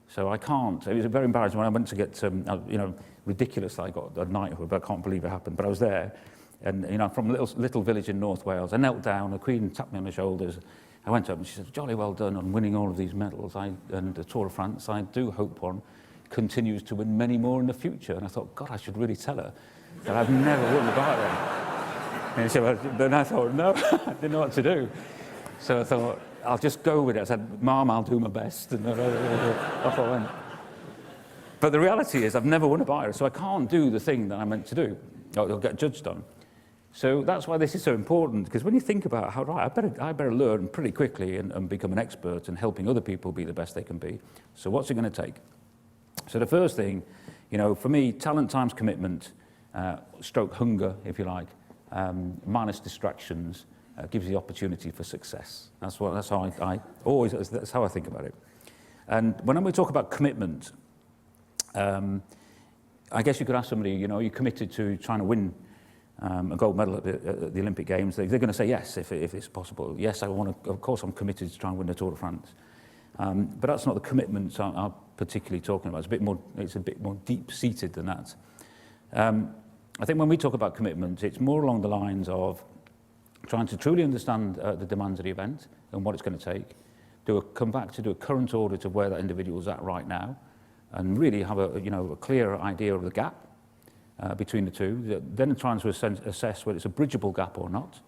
So I can't. It was very embarrassing when I went to get, you know, ridiculous. I got a knighthood, but I can't believe it happened. But I was there, and you know, from a little village in North Wales. I knelt down. The Queen tapped me on the shoulders. I went up, and she said, "Jolly well done on winning all of these medals. And the Tour de France. I do hope one continues to win many more in the future." And I thought, God, I should really tell her that I've never won a bike race. And she said, well, then I thought, no, I didn't know what to do. So I thought, I'll just go with it. I said, Mom, I'll do my best. And off I went. But the reality is I've never won a bike race, so I can't do the thing that I meant to do. I'll get judged on. So that's why this is so important, because when you think about how, right, I better learn pretty quickly and become an expert in helping other people be the best they can be. So what's it going to take? So the first thing, you know, for me, talent times commitment, stroke hunger, if you like, minus distractions, gives you the opportunity for success. That's how I think about it. And when we talk about commitment, I guess you could ask somebody, you know, are you committed to trying to win a gold medal at the Olympic Games? They're going to say yes, if it's possible. Yes, I want to. Of course, I'm committed to try and win the Tour de France. But that's not the commitment I'm particularly talking about. It's a bit more deep-seated than that. I think when we talk about commitment, it's more along the lines of trying to truly understand the demands of the event and what it's going to take, come back to do a current audit of where that individual's at right now, and really have a clear idea of the gap between the two, then trying to assess whether it's a bridgeable gap or not.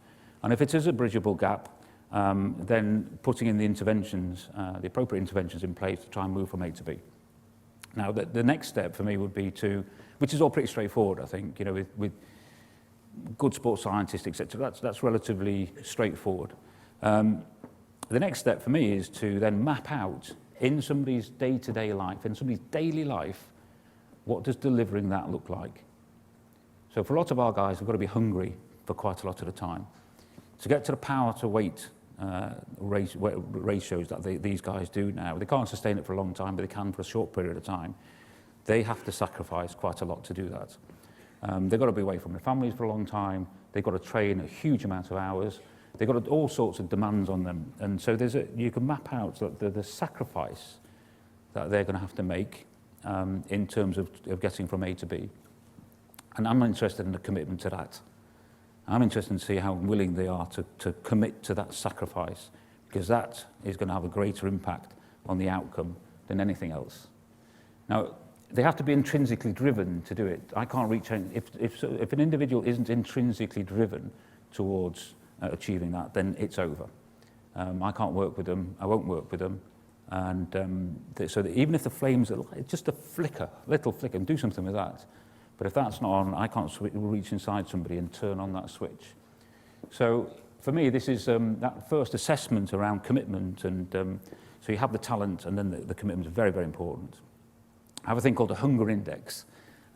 And if it is a bridgeable gap, then putting in the interventions, the appropriate interventions in place to try and move from A to B. Now, the next step for me would be which is all pretty straightforward, I think, with good sports scientists, etc. That's relatively straightforward. The next step for me is to then map out in somebody's day-to-day life, in somebody's daily life, what does delivering that look like? So for a lot of our guys, we've got to be hungry for quite a lot of the time. To get to the power to weight ratios that these guys do now, they can't sustain it for a long time, but they can for a short period of time. They have to sacrifice quite a lot to do that. They've got to be away from their families for a long time. They've got to train a huge amount of hours. They've got all sorts of demands on them. And so you can map out the sacrifice that they're going to have to make in terms of getting from A to B. And I'm interested in the commitment to that. I'm interested to see how willing they are to commit to that sacrifice, because that is going to have a greater impact on the outcome than anything else. Now, they have to be intrinsically driven to do it. I can't reach out. If an individual isn't intrinsically driven towards achieving that, then it's over. I can't work with them. I won't work with them. And so that even if the flames are just a little flicker, and do something with that. But if that's not on, I can't reach inside somebody and turn on that switch. So for me, this is that first assessment around commitment. And so you have the talent, and then the commitment is very, very important. I have a thing called a hunger index.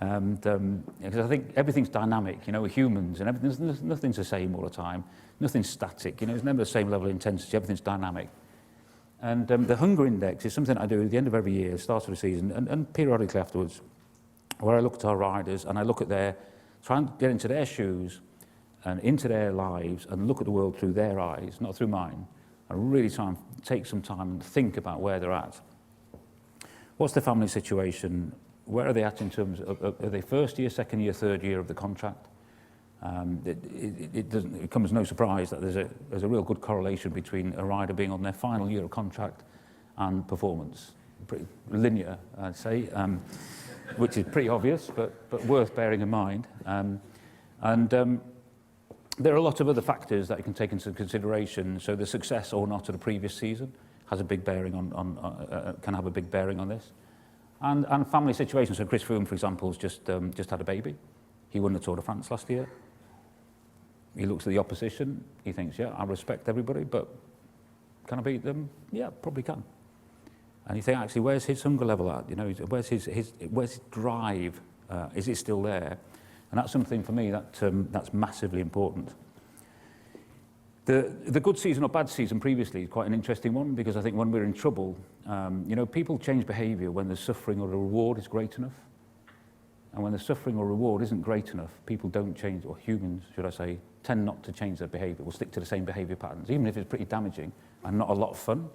Because I think everything's dynamic, we're humans, and nothing's the same all the time. Nothing's static, it's never the same level of intensity, everything's dynamic. And the hunger index is something I do at the end of every year, start of the season, and periodically afterwards, where I look at our riders and I look at try and get into their shoes and into their lives and look at the world through their eyes, not through mine. I really try and take some time and think about where they're at. What's their family situation? Where are they at in terms of, are they first year, second year, third year of the contract? It comes as no surprise that there's a real good correlation between a rider being on their final year of contract and performance. Pretty linear, I'd say, which is pretty obvious, but worth bearing in mind. There are a lot of other factors that you can take into consideration. So the success or not of the previous season has a big bearing can have a big bearing on this. And family situations. So Chris Froome, for example, has just had a baby. He won the Tour de France last year. He looks at the opposition. He thinks, yeah, I respect everybody, but can I beat them? Yeah, probably can. And you think, actually, where's his hunger level at? Where's his drive? Is it still there? And that's something for me that's massively important. The good season or bad season previously is quite an interesting one, because I think when we're in trouble, people change behaviour when the suffering or the reward is great enough. And when the suffering or reward isn't great enough, people don't change, or humans, should I say, tend not to change their behaviour. We'll stick to the same behaviour patterns, even if it's pretty damaging and not a lot of fun.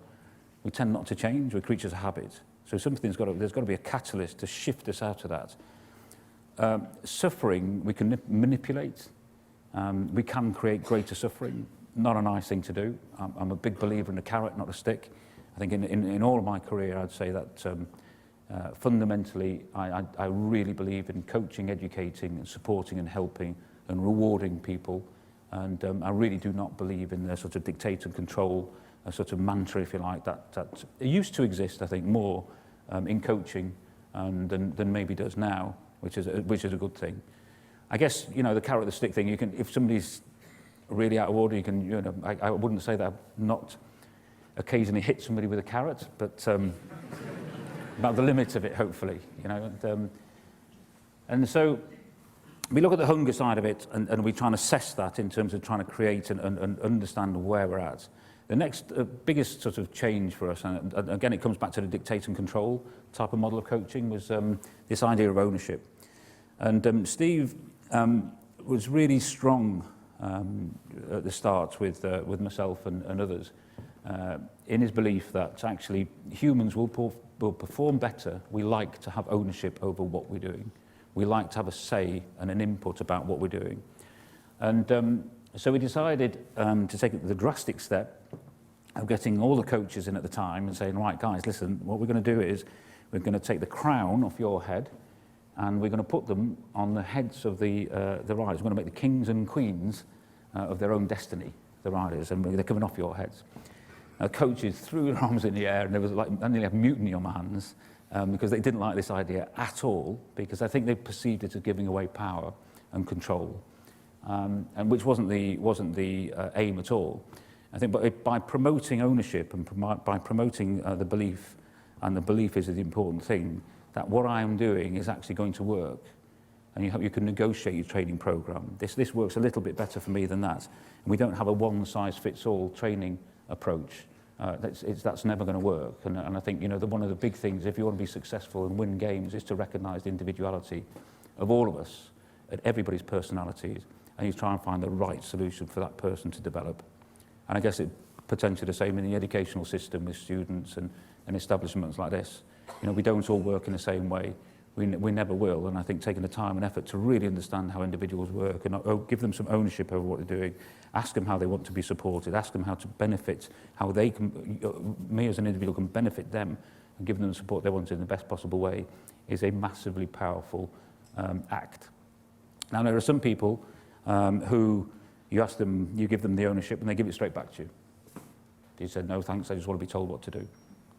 We tend not to change. We're creatures of habit. So there's got to be a catalyst to shift us out of that. Suffering, we can manipulate. We can create greater suffering. Not a nice thing to do. I'm a big believer in a carrot, not a stick. I think in all of my career, I'd say that fundamentally, I really believe in coaching, educating, and supporting and helping and rewarding people. And I really do not believe in the sort of dictate and control, a sort of mantra, if you like, that it used to exist, I think, more in coaching than maybe does now, which is a good thing. I guess, the carrot, the stick thing, you can, if somebody's really out of order, you can, I wouldn't say that I've not occasionally hit somebody with a carrot, but about the limit of it, hopefully, and so we look at the hunger side of it, and we try and assess that in terms of trying to create and understand where we're at. The next biggest sort of change for us, and again it comes back to the dictate and control type of model of coaching, was this idea of ownership. And Steve was really strong at the start with myself and others in his belief that actually humans will perform better. We like to have ownership over what we're doing. We like to have a say and an input about what we're doing. And so we decided to take the drastic step of getting all the coaches in at the time and saying, right, guys, listen, what we're going to do is We're going to take the crown off your head, and we're going to put them on the heads of the riders. We're going to make the kings and queens of their own destiny, the riders, and they're coming off your heads. Coaches threw their arms in the air, and there was like I nearly had mutiny on my hands because they didn't like this idea at all, because I think they perceived it as giving away power and control, and which wasn't the aim at all. I think, but by promoting ownership and by promoting the belief, and the belief is the important thing, that what I am doing is actually going to work, and you can negotiate your training program. This works a little bit better for me than that, and we don't have a one-size-fits-all training approach. That's never going to work, and I think one of the big things, if you want to be successful and win games, is to recognise the individuality of all of us, at everybody's personalities, and you try and find the right solution for that person to develop. And I guess it potentially the same in the educational system with students and establishments like this. We don't all work in the same way. We never will, and I think taking the time and effort to really understand how individuals work and give them some ownership over what they're doing, ask them how they want to be supported, ask them how to benefit, how they can, me as an individual can benefit them, and give them the support they want in the best possible way, is a massively powerful act. Now, there are some people who you ask them, you give them the ownership, and they give it straight back to you. You said, no, thanks, I just want to be told what to do.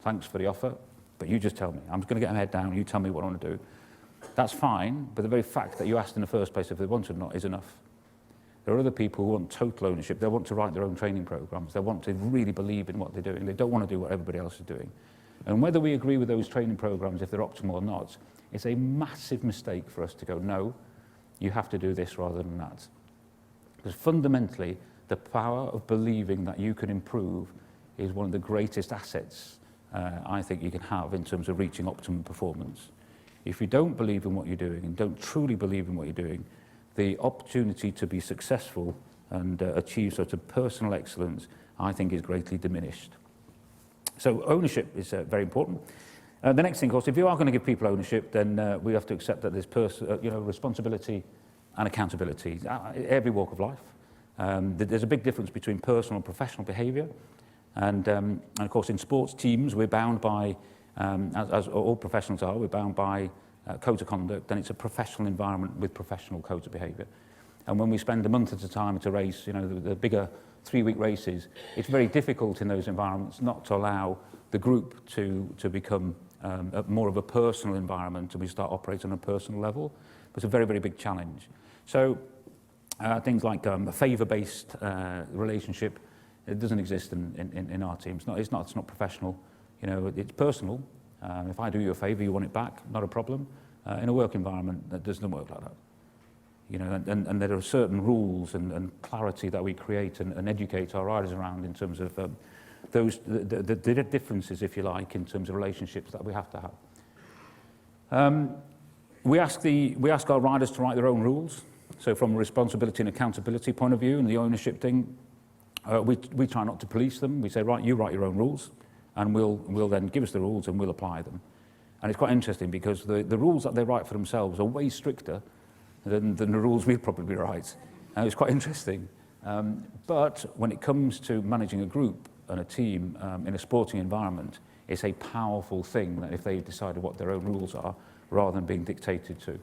Thanks for the offer, but you just tell me. I'm just going to get my head down, you tell me what I want to do. That's fine, but the very fact that you asked in the first place if they want it or not is enough. There are other people who want total ownership. They want to write their own training programs. They want to really believe in what they're doing. They don't want to do what everybody else is doing. And whether we agree with those training programs, if they're optimal or not, it's a massive mistake for us to go, no, you have to do this rather than that. Because fundamentally, the power of believing that you can improve is one of the greatest assets I think you can have in terms of reaching optimum performance. If you don't believe in what you're doing and don't truly believe in what you're doing, the opportunity to be successful and achieve sort of personal excellence, I think, is greatly diminished. So ownership is very important. The next thing, of course, if you are going to give people ownership, then we have to accept that there's responsibility and accountability. Every walk of life. There's a big difference between personal and professional behaviour. And of course, in sports teams, we're bound by, as all professionals are, we're bound by codes of conduct, and it's a professional environment with professional codes of behaviour. And when we spend a month at a time to race, the bigger 3-week races, it's very difficult in those environments not to allow the group to become more of a personal environment, and we start operating on a personal level. It's a very, very big challenge. So things like a favour-based relationship, it doesn't exist in our team. It's not professional. It's personal. If I do you a favour, you want it back, not a problem. In a work environment, that doesn't work like that. And there are certain rules and clarity that we create and educate our riders around in terms of the differences, if you like, in terms of relationships that we have to have. We ask our riders to write their own rules. So from a responsibility and accountability point of view and the ownership thing, we try not to police them. We say, right, you write your own rules, and we'll then give us the rules and we'll apply them. And it's quite interesting because the rules that they write for themselves are way stricter than the rules we'd probably write. And it's quite interesting. But when it comes to managing a group and a team in a sporting environment, it's a powerful thing that if they've decided what their own rules are, rather than being dictated to.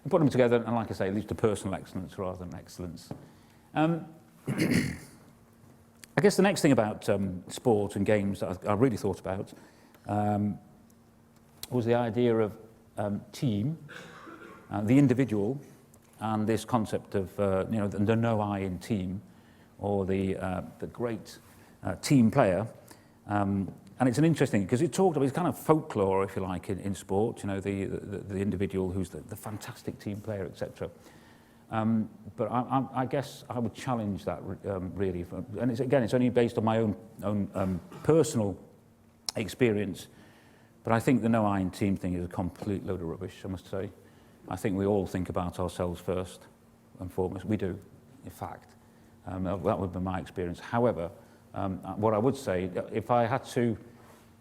And put them together, and like I say, it leads to personal excellence rather than excellence. I guess the next thing about sport and games that I really thought about was the idea of team, the individual, and this concept of the no I in team, or the great team player. And it's an interesting, because it's kind of folklore, if you like, in sport, the individual who's the fantastic team player, etc. But I guess I would challenge that really. And it's only based on my own personal experience. But I think the no I in team thing is a complete load of rubbish, I must say. I think we all think about ourselves first and foremost. We do, in fact. That would be my experience. However, what I would say, if I had to,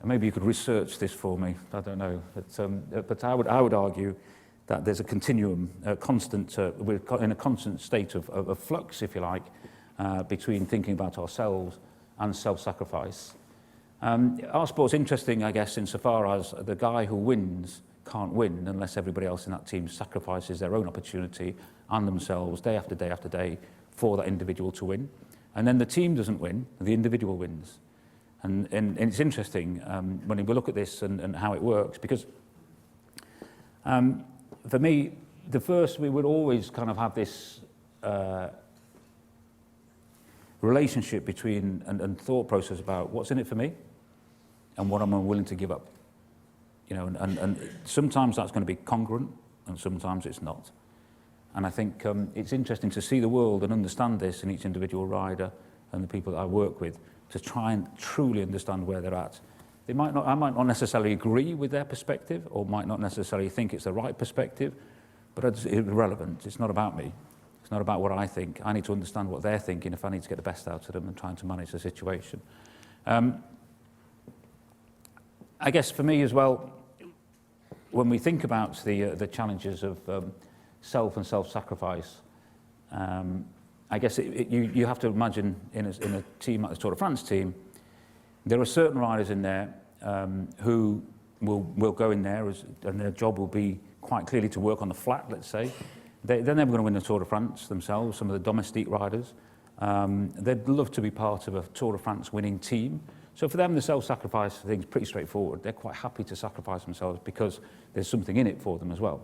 maybe you could research this for me, I don't know, but I would argue that there's a continuum, we're in a constant state of flux, if you like, between thinking about ourselves and self-sacrifice. Our sport's interesting, I guess, insofar as the guy who wins can't win unless everybody else in that team sacrifices their own opportunity and themselves day after day after day for that individual to win. And then the team doesn't win, the individual wins. And it's interesting when we look at this and how it works, because for me, we would always kind of have this relationship between and thought process about what's in it for me and what am I willing to give up. You know, and sometimes that's going to be congruent and sometimes it's not. And I think it's interesting to see the world and understand this in each individual rider and the people that I work with, to try and truly understand where they're at. I might not necessarily agree with their perspective, or might not necessarily think it's the right perspective, but it's irrelevant. It's not about me. It's not about what I think. I need to understand what they're thinking if I need to get the best out of them and trying to manage the situation. I guess for me as well, when we think about the challenges of self and self-sacrifice, I guess you have to imagine in a team like the Tour de France team, there are certain riders in there who will go in there and their job will be quite clearly to work on the flat, let's say. They're never going to win the Tour de France themselves, some of the domestique riders. They'd love to be part of a Tour de France winning team. So for them, the self-sacrifice thing's pretty straightforward. They're quite happy to sacrifice themselves because there's something in it for them as well.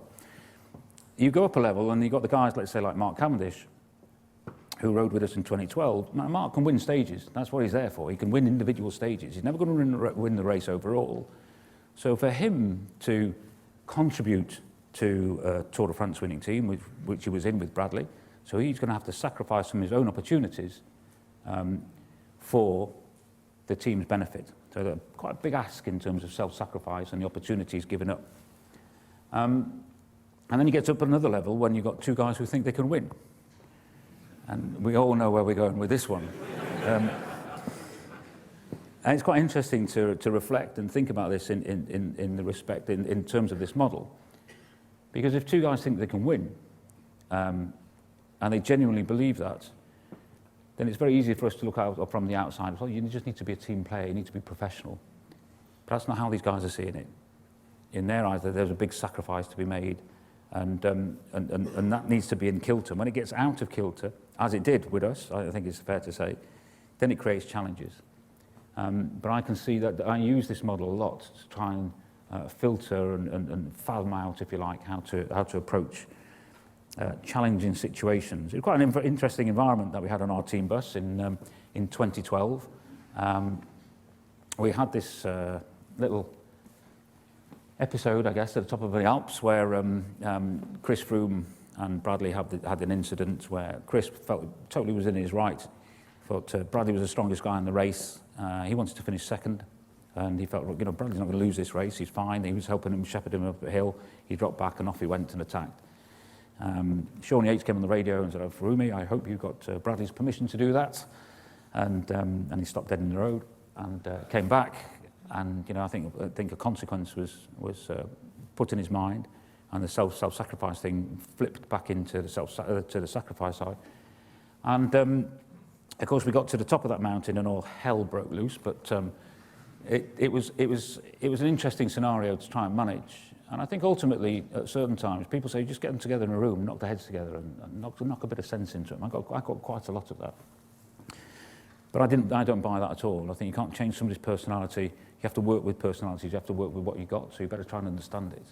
You go up a level and you've got the guys, let's say, like Mark Cavendish, who rode with us in 2012. Mark can win stages. That's what he's there for. He can win individual stages. He's never going to win the race overall. So for him to contribute to a Tour de France winning team, which he was in with Bradley, so he's going to have to sacrifice some of his own opportunities for the team's benefit. So quite a big ask in terms of self-sacrifice and the opportunities given up. And then he gets up at another level when you've got two guys who think they can win. And we all know where we're going with this one. And it's quite interesting to reflect and think about this in the respect, in terms of this model. Because if two guys think they can win, and they genuinely believe that, then it's very easy for us to look out from the outside. Well, you just need to be a team player, you need to be professional. But that's not how these guys are seeing it. In their eyes, there's a big sacrifice to be made, and that needs to be in kilter. When it gets out of kilter, as it did with us, I think it's fair to say, then it creates challenges. But I can see that I use this model a lot to try and filter and fathom out, if you like, how to approach challenging situations. It was quite an interesting environment that we had on our team bus in 2012. We had this little episode, I guess, at the top of the Alps where Chris Froome and Bradley had an incident where Chris felt totally was in his right. Thought Bradley was the strongest guy in the race. He wanted to finish second, and he felt, you know, Bradley's not going to lose this race. He's fine. He was helping him, shepherd him up the hill. He dropped back, and off he went and attacked. Sean Yates came on the radio and said, "Oh, Froome, I hope you got Bradley's permission to do that." And he stopped dead in the road and came back. And you know, I think a consequence was put in his mind, and the self-sacrifice thing flipped back into the sacrifice side. And of course, we got to the top of that mountain, and all hell broke loose. But it was an interesting scenario to try and manage. And I think ultimately, at certain times, people say, just get them together in a room, knock their heads together, and knock a bit of sense into them. I got quite a lot of that. But I don't buy that at all. I think you can't change somebody's personality. You have to work with personalities. You have to work with what you got. So you better try and understand it.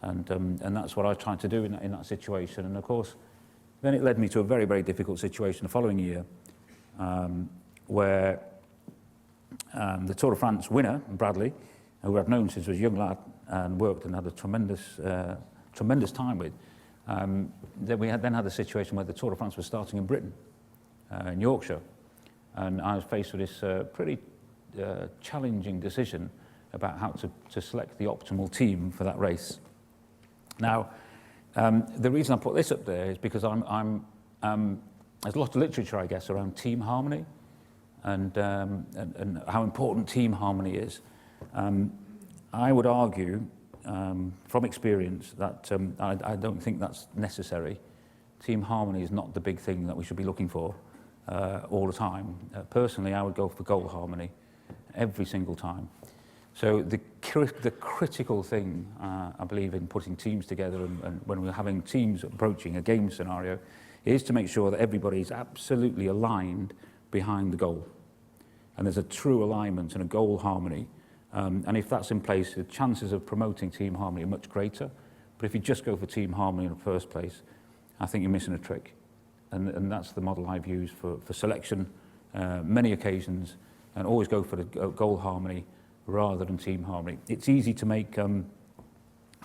And that's what I tried to do in that situation. And of course, then it led me to a very, very difficult situation the following year, where the Tour de France winner, Bradley, who I've known since I was a young lad and worked and had a tremendous time with, then we had the situation where the Tour de France was starting in Britain, in Yorkshire. And I was faced with this pretty challenging decision about how to select the optimal team for that race. Now, the reason I put this up there is because there's a lot of literature, I guess, around team harmony and how important team harmony is. I would argue, from experience, that I don't think that's necessary. Team harmony is not the big thing that we should be looking for all the time. Personally, I would go for goal harmony. every single time. So the critical thing, I believe, in putting teams together and when we're having teams approaching a game scenario is to make sure that everybody is absolutely aligned behind the goal. And there's a true alignment and a goal harmony. And if that's in place, the chances of promoting team harmony are much greater. But if you just go for team harmony in the first place, I think you're missing a trick. And that's the model I've used for selection, many occasions, and always go for the goal harmony rather than team harmony. It's easy to make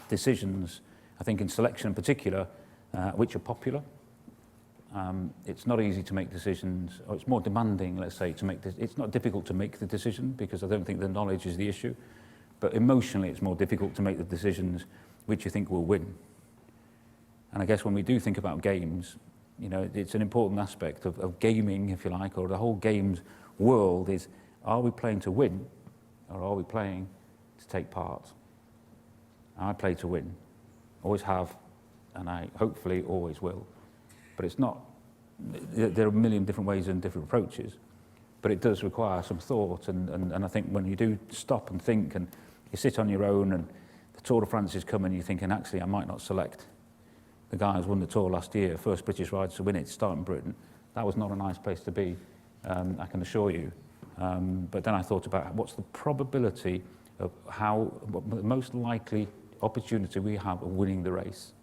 decisions, I think in selection in particular, which are popular. It's not easy to make decisions, or it's more demanding, let's say, to make this. It's not difficult to make the decision because I don't think the knowledge is the issue, but emotionally it's more difficult to make the decisions which you think will win. And I guess when we do think about games, you know, it's an important aspect of gaming, if you like, or the whole games world is, are we playing to win or are we playing to take part? I play to win, always have, and I hopefully always will. But it's not, there are a million different ways and different approaches, but it does require some thought. And I think when you do stop and think and you sit on your own and the Tour de France is coming, you're thinking, actually, I might not select the guy who's won the Tour last year, first British rider to win it, starting Britain. That was not a nice place to be, I can assure you. But then I thought about what's the probability of what the most likely opportunity we have of winning the race.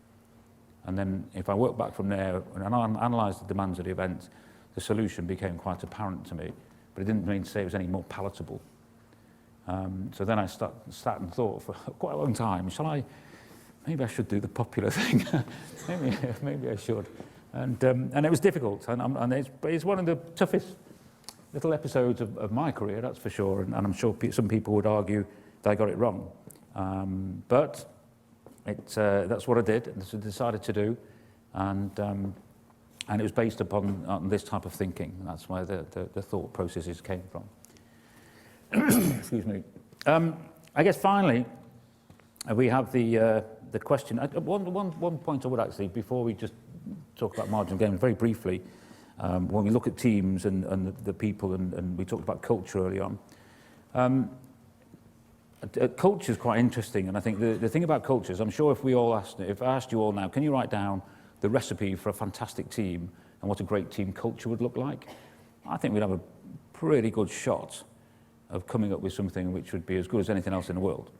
And then if I work back from there and analyse the demands of the event, the solution became quite apparent to me, but it didn't mean to say it was any more palatable. So then I sat and thought for quite a long time, maybe I should do the popular thing. maybe I should. And it was difficult, and it's one of the toughest little episodes of my career, that's for sure, and I'm sure some people would argue that I got it wrong. But that's what I did, and that's what I decided to do, and it was based upon this type of thinking, and that's where the thought processes came from. Excuse me. I guess finally, we have the question. One point I would actually, before we just talk about marginal games, very briefly, when we look at teams and the people, and we talked about culture early on. Culture is quite interesting, and I think the thing about culture is, I'm sure if I asked you all now, can you write down the recipe for a fantastic team and what a great team culture would look like? I think we'd have a pretty good shot of coming up with something which would be as good as anything else in the world.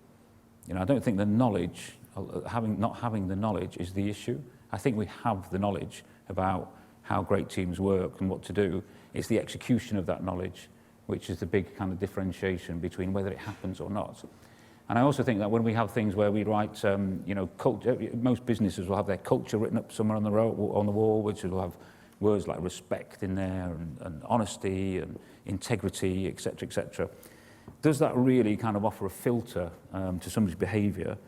You know, I don't think the knowledge, not having the knowledge is the issue. I think we have the knowledge about how great teams work and what to do. It's the execution of that knowledge which is the big kind of differentiation between whether it happens or not. And I also think that when we have things where we write, you know, culture, most businesses will have their culture written up somewhere on the wall, which will have words like respect in there and honesty and integrity, etc., etc. Does that really kind of offer a filter to somebody's behaviour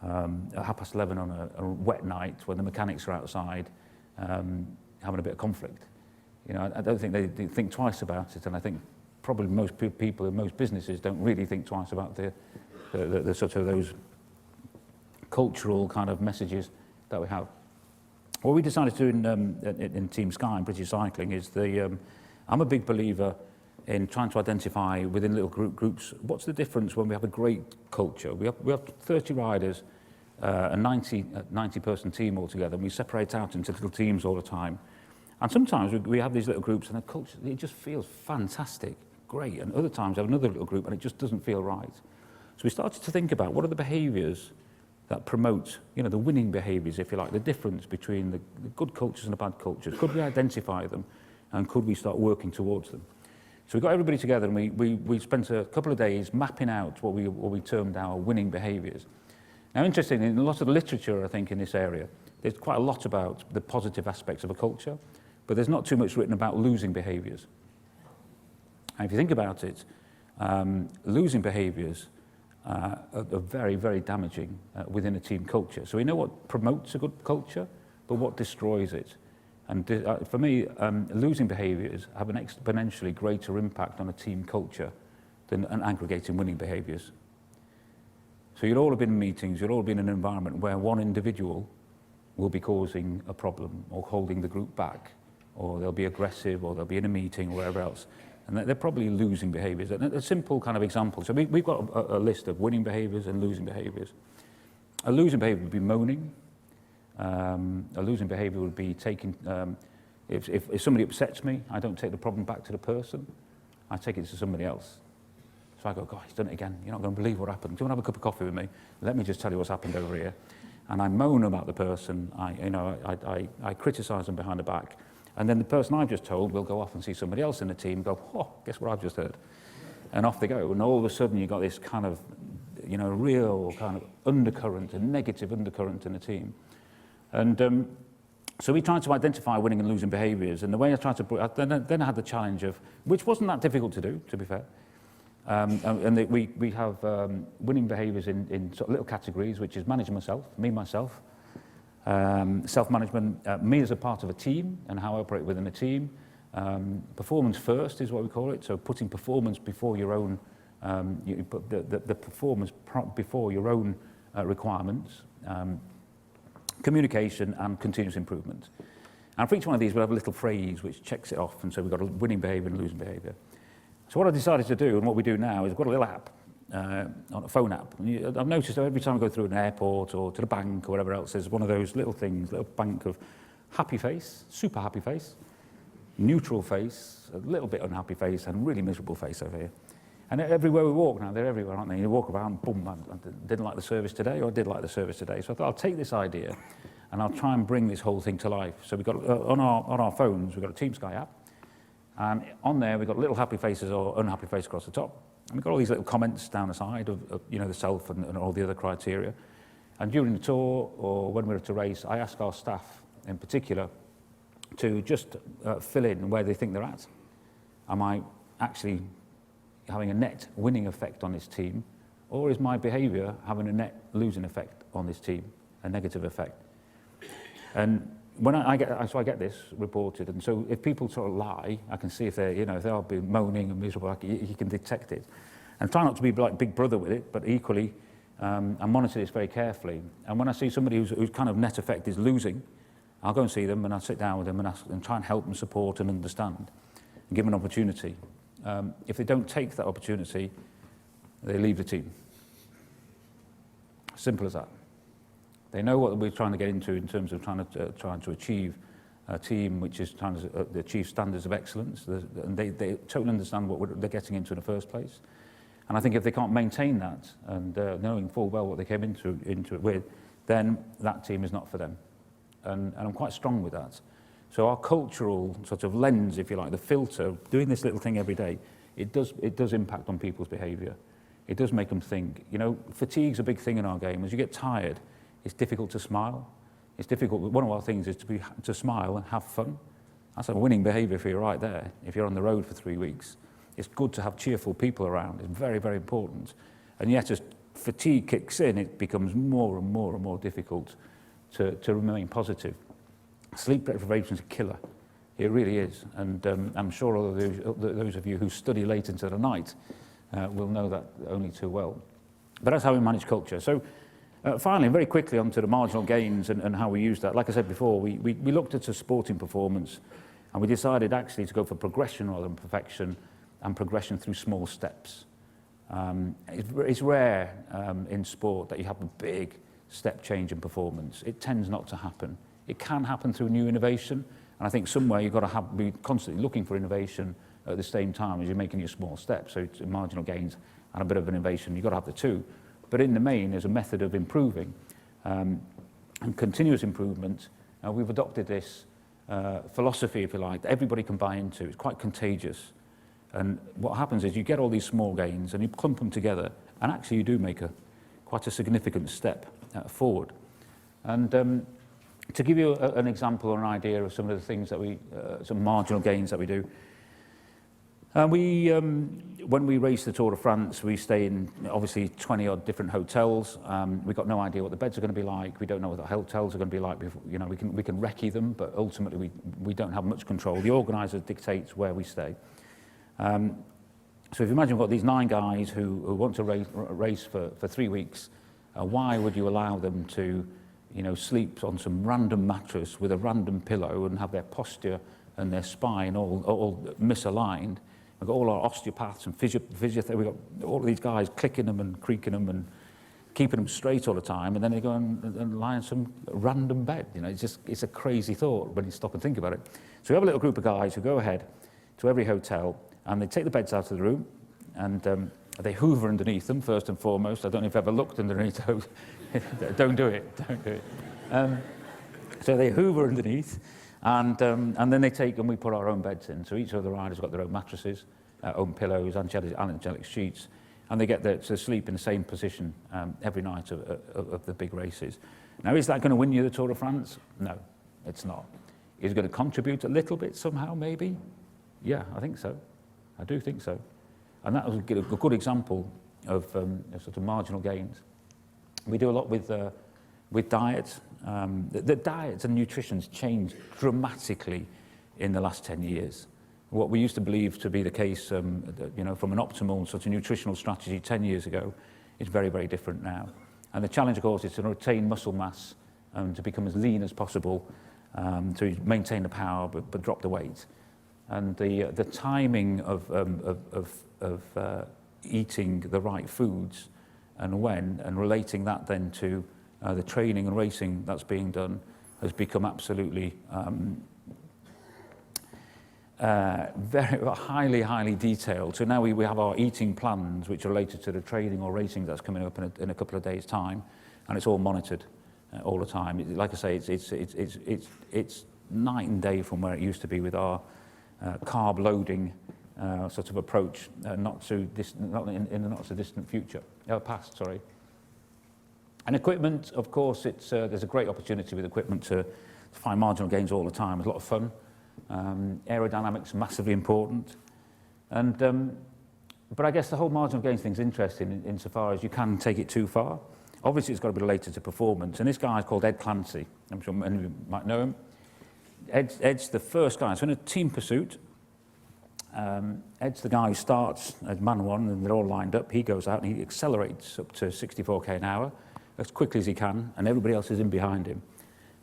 at 11:30 on a wet night when the mechanics are outside having a bit of conflict? You know, I don't think they think twice about it, and I think probably most people in most businesses don't really think twice about the sort of those cultural kind of messages that we have. What we decided to do in Team Sky and British Cycling is I'm a big believer in trying to identify within little groups what's the difference when we have a great culture. We have 30 riders, a 90-person team altogether, and we separate out into little teams all the time. And sometimes we have these little groups and the culture, it just feels fantastic, great. And other times we have another little group and it just doesn't feel right. So we started to think about what are the behaviours that promote, you know, the winning behaviours, if you like, the difference between the good cultures and the bad cultures. Could we identify them and could we start working towards them? So we got everybody together and we spent a couple of days mapping out what we termed our winning behaviours. Now, interestingly, in a lot of the literature, I think, in this area, there's quite a lot about the positive aspects of a culture, but there's not too much written about losing behaviours. And if you think about it, losing behaviours are very, very damaging within a team culture. So we know what promotes a good culture, but what destroys it. And for me, losing behaviours have an exponentially greater impact on a team culture than an aggregating winning behaviours. So you'll all have been in meetings, you'll all have been in an environment where one individual will be causing a problem or holding the group back, or they'll be aggressive, or they'll be in a meeting or wherever else. And they're probably losing behaviours. And a simple kind of example. So we've got a list of winning behaviours and losing behaviours. A losing behaviour would be moaning. A losing behaviour would be taking, if somebody upsets me, I don't take the problem back to the person. I take it to somebody else. So I go, God, he's done it again. You're not going to believe what happened. Do you want to have a cup of coffee with me? Let me just tell you what's happened over here. And I moan about the person. I criticise them behind the back. And then the person I've just told will go off and see somebody else in the team and go, oh, guess what I've just heard? And off they go. And all of a sudden you've got this kind of, real kind of undercurrent, a negative undercurrent in the team. And so we tried to identify winning and losing behaviours. And the way I tried to, then I had the challenge of, which wasn't that difficult to do, to be fair. We have winning behaviours in sort of little categories, which is managing myself, self-management, me as a part of a team and how I operate within a team. Performance first is what we call it, so putting performance before your own, you put the performance before your own requirements, communication and continuous improvement. And for each one of these we'll have a little phrase which checks it off, and so we've got a winning behaviour and losing behaviour. So what I decided to do, and what we do now, is we've got a little app, on a phone app. And I've noticed that every time I go through an airport or to the bank or whatever else, there's one of those little things, little bank of happy face, super happy face, neutral face, a little bit unhappy face, and really miserable face over here. And everywhere we walk now, they're everywhere, aren't they? You walk around, boom, I didn't like the service today, or I did like the service today. So I thought I'll take this idea and I'll try and bring this whole thing to life. So we've got, on our phones, we've got a Team Sky app. And on there, we've got little happy faces or unhappy faces across the top. And we've got all these little comments down the side of the self and all the other criteria. And during the tour, or when we're at a race, I ask our staff in particular to just fill in where they think they're at. Am I actually having a net winning effect on this team, or is my behaviour having a net losing effect on this team, a negative effect? And when I get this reported, and so if people sort of lie, I can see if they're, if they are being moaning and miserable, you can detect it. And try not to be like Big Brother with it, but equally, I monitor this very carefully. And when I see somebody whose kind of net effect is losing, I'll go and see them and I'll sit down with them and ask and try and help them support and understand and give them an opportunity. If they don't take that opportunity, they leave the team. Simple as that. They know what we're trying to get into in terms of trying to achieve a team which is trying to achieve standards of excellence, and they totally understand what they're getting into in the first place. And I think if they can't maintain that, and knowing full well what they came into it with, then that team is not for them. And I'm quite strong with that. So our cultural sort of lens, if you like, the filter, doing this little thing every day, it does impact on people's behaviour. It does make them think. Fatigue's a big thing in our game. As you get tired, it's difficult to smile. It's difficult. One of our things is to smile and have fun. That's a winning behaviour for you right there. If you're on the road for 3 weeks, it's good to have cheerful people around. It's very, very important. And yet, as fatigue kicks in, it becomes more and more and more difficult to remain positive. Sleep deprivation is a killer. It really is. And I'm sure all of those of you who study late into the night will know that only too well. But that's how we manage culture. So finally, very quickly onto the marginal gains and how we use that. Like I said before, we looked at a sporting performance and we decided actually to go for progression rather than perfection, and progression through small steps. It's rare in sport that you have a big step change in performance. It tends not to happen. It can happen through new innovation, and I think somewhere you've got to be constantly looking for innovation at the same time as you're making your small steps. So it's marginal gains and a bit of an innovation. You've got to have the two. But in the main, as a method of improving and continuous improvement, we've adopted this philosophy, if you like, that everybody can buy into. It's quite contagious. And what happens is you get all these small gains and you clump them together, and actually you do make quite a significant step forward. And to give you an example or an idea of some of the things that some marginal gains that we do, when we race the Tour de France, we stay in obviously 20-odd different hotels. We've got no idea what the beds are going to be like. We don't know what the hotels are going to be like. We can recce them, but ultimately we don't have much control. The organiser dictates where we stay. So if you imagine we've got these 9 guys who want to race for 3 weeks, why would you allow them to sleep on some random mattress with a random pillow and have their posture and their spine all misaligned? We've got all our osteopaths and physiotherapists. We've got all of these guys clicking them and creaking them and keeping them straight all the time, and then they go and lie on some random bed. You know, it's a crazy thought when you stop and think about it. So we have a little group of guys who go ahead to every hotel, and they take the beds out of the room, and they hoover underneath them, first and foremost. I don't know if you've ever looked underneath those. Don't do it. So they hoover underneath, and then they take and we put our own beds in. So each of the riders got their own mattresses, own pillows, angelic sheets, and they get to sleep in the same position every night of the big races. Now, is that going to win you the Tour de France? No, it's not. Is it going to contribute a little bit somehow, maybe? Yeah, I think so. I do think so. And that was a good example of sort of marginal gains. We do a lot with diet. The diets and nutrition's changed dramatically in the last 10 years. What we used to believe to be the case, from an optimal sort of nutritional strategy 10 years ago, is very, very different now. And the challenge, of course, is to retain muscle mass and to become as lean as possible, to maintain the power but drop the weight. And the timing of eating the right foods and when, and relating that then to the training and racing that's being done, has become absolutely very highly detailed. So now we have our eating plans which are related to the training or racing that's coming up in a couple of days' time, and it's all monitored all the time. Like I say, it's night and day from where it used to be with our carb loading sort of approach, not in the not so distant future, past. Sorry. And equipment, of course, there's a great opportunity with equipment to find marginal gains all the time. It's a lot of fun. Aerodynamics massively important, and but I guess the whole marginal gains thing's interesting insofar as you can take it too far. Obviously, it's got to be related to performance. And this guy is called Ed Clancy. I'm sure many of you might know him. Ed's the first guy. So in a team pursuit, Ed's the guy who starts as man one, and they're all lined up. He goes out and he accelerates up to 64k an hour as quickly as he can, and everybody else is in behind him.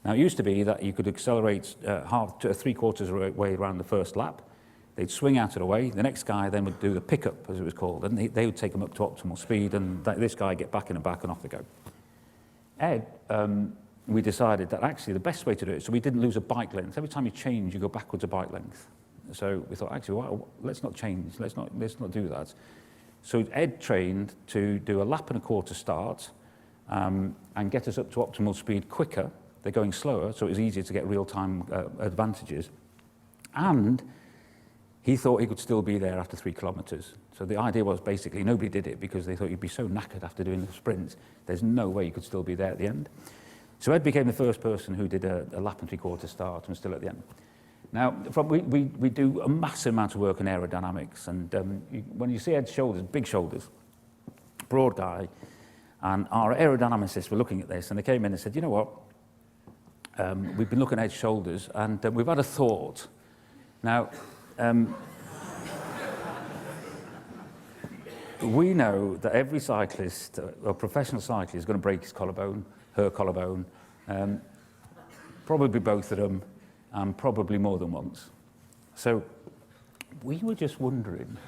Now, it used to be that you could accelerate half to three-quarters of the way around the first lap. They'd swing out of the way. The next guy then would do the pickup, as it was called, and they would take them up to optimal speed, and this guy get back in the back and off they go. Ed, we decided that actually the best way to do it, so we didn't lose a bike length. Every time you change, you go backwards a bike length. So we thought, actually, well, let's not change. Let's not do that. So Ed trained to do a lap and a quarter start and get us up to optimal speed quicker. They're going slower, so it was easier to get real-time advantages. And he thought he could still be there after 3 kilometres. So the idea was basically nobody did it because they thought you'd be so knackered after doing the sprints. There's no way you could still be there at the end. So Ed became the first person who did a lap and three-quarter start and still at the end. Now, we do a massive amount of work in aerodynamics. And when you see Ed's shoulders, big shoulders, broad guy, and our aerodynamicists were looking at this, and they came in and said, you know what? We've been looking at Ed's shoulders, and we've had a thought. Now, we know that every cyclist, or professional cyclist, is going to break his collarbone, her collarbone, probably both of them, and probably more than once. So we were just wondering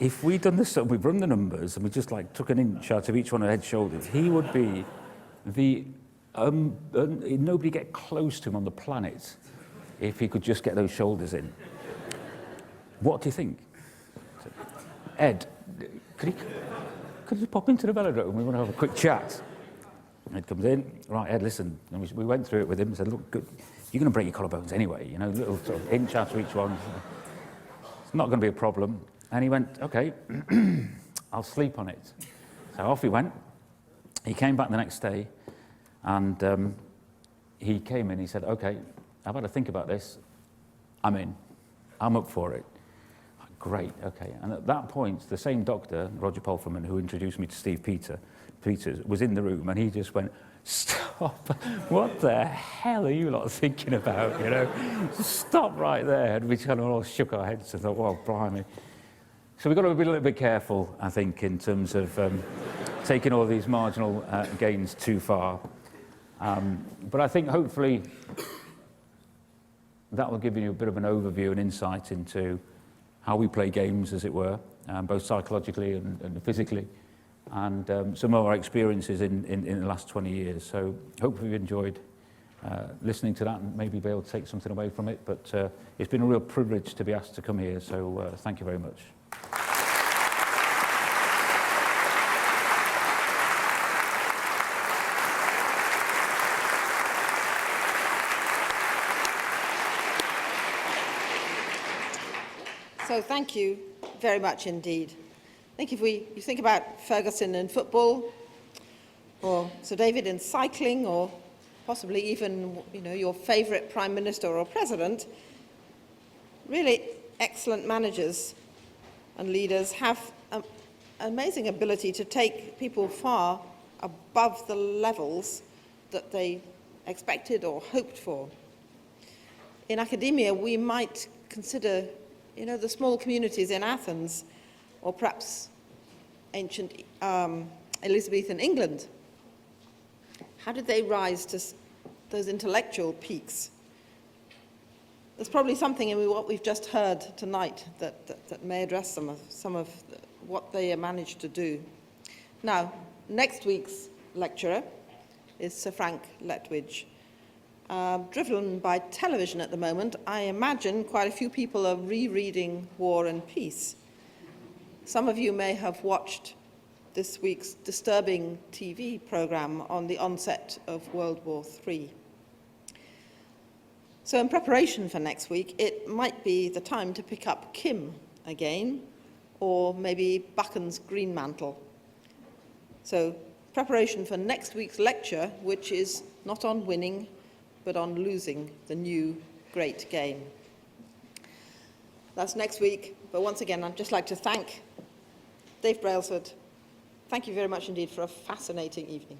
if we'd done this, we've run the numbers, and we just like took an inch out of each one of Ed's shoulders, he would be nobody get close to him on the planet if he could just get those shoulders in. What do you think? So, Ed, could you pop into the velodrome? We want to have a quick chat. Ed comes in. Right, Ed, listen. And we went through it with him and said, look, good. You're going to break your collarbones anyway, you know, a little sort of inch out of each one. It's not going to be a problem. And he went, okay, I'll sleep on it. So off he went. He came back the next day, and he came in, he said, okay, I've had to think about this. I'm in. I'm up for it. Great, okay. And at that point, the same doctor, Roger Polferman, who introduced me to Steve Peters, was in the room, and he just went, stop. What the hell are you lot thinking about, you know? Stop right there. And we kind of all shook our heads and thought, well, blimey. So we've got to be a little bit careful, I think, in terms of taking all these marginal gains too far. But I think hopefully that will give you a bit of an overview and insight into how we play games, as it were, both psychologically and physically, and some of our experiences in the last 20 years. So hopefully you've enjoyed listening to that and maybe be able to take something away from it. But it's been a real privilege to be asked to come here, so thank you very much. So thank you very much indeed. I think if you think about Ferguson in football, or Sir David in cycling, or possibly even your favourite Prime Minister or President, really excellent managers and leaders have an amazing ability to take people far above the levels that they expected or hoped for. In academia, we might consider the small communities in Athens, or perhaps ancient Elizabethan England. How did they rise to those intellectual peaks? There's probably something in what we've just heard tonight that may address some of what they managed to do. Now, next week's lecturer is Sir Frank Letwidge. Driven by television at the moment, I imagine quite a few people are rereading War and Peace. Some of you may have watched this week's disturbing TV programme on the onset of World War III. So in preparation for next week, it might be the time to pick up Kim again, or maybe Buchan's Green Mantle. So preparation for next week's lecture, which is not on winning, but on losing the new great game. That's next week, but once again, I'd just like to thank Dave Brailsford. Thank you very much indeed for a fascinating evening.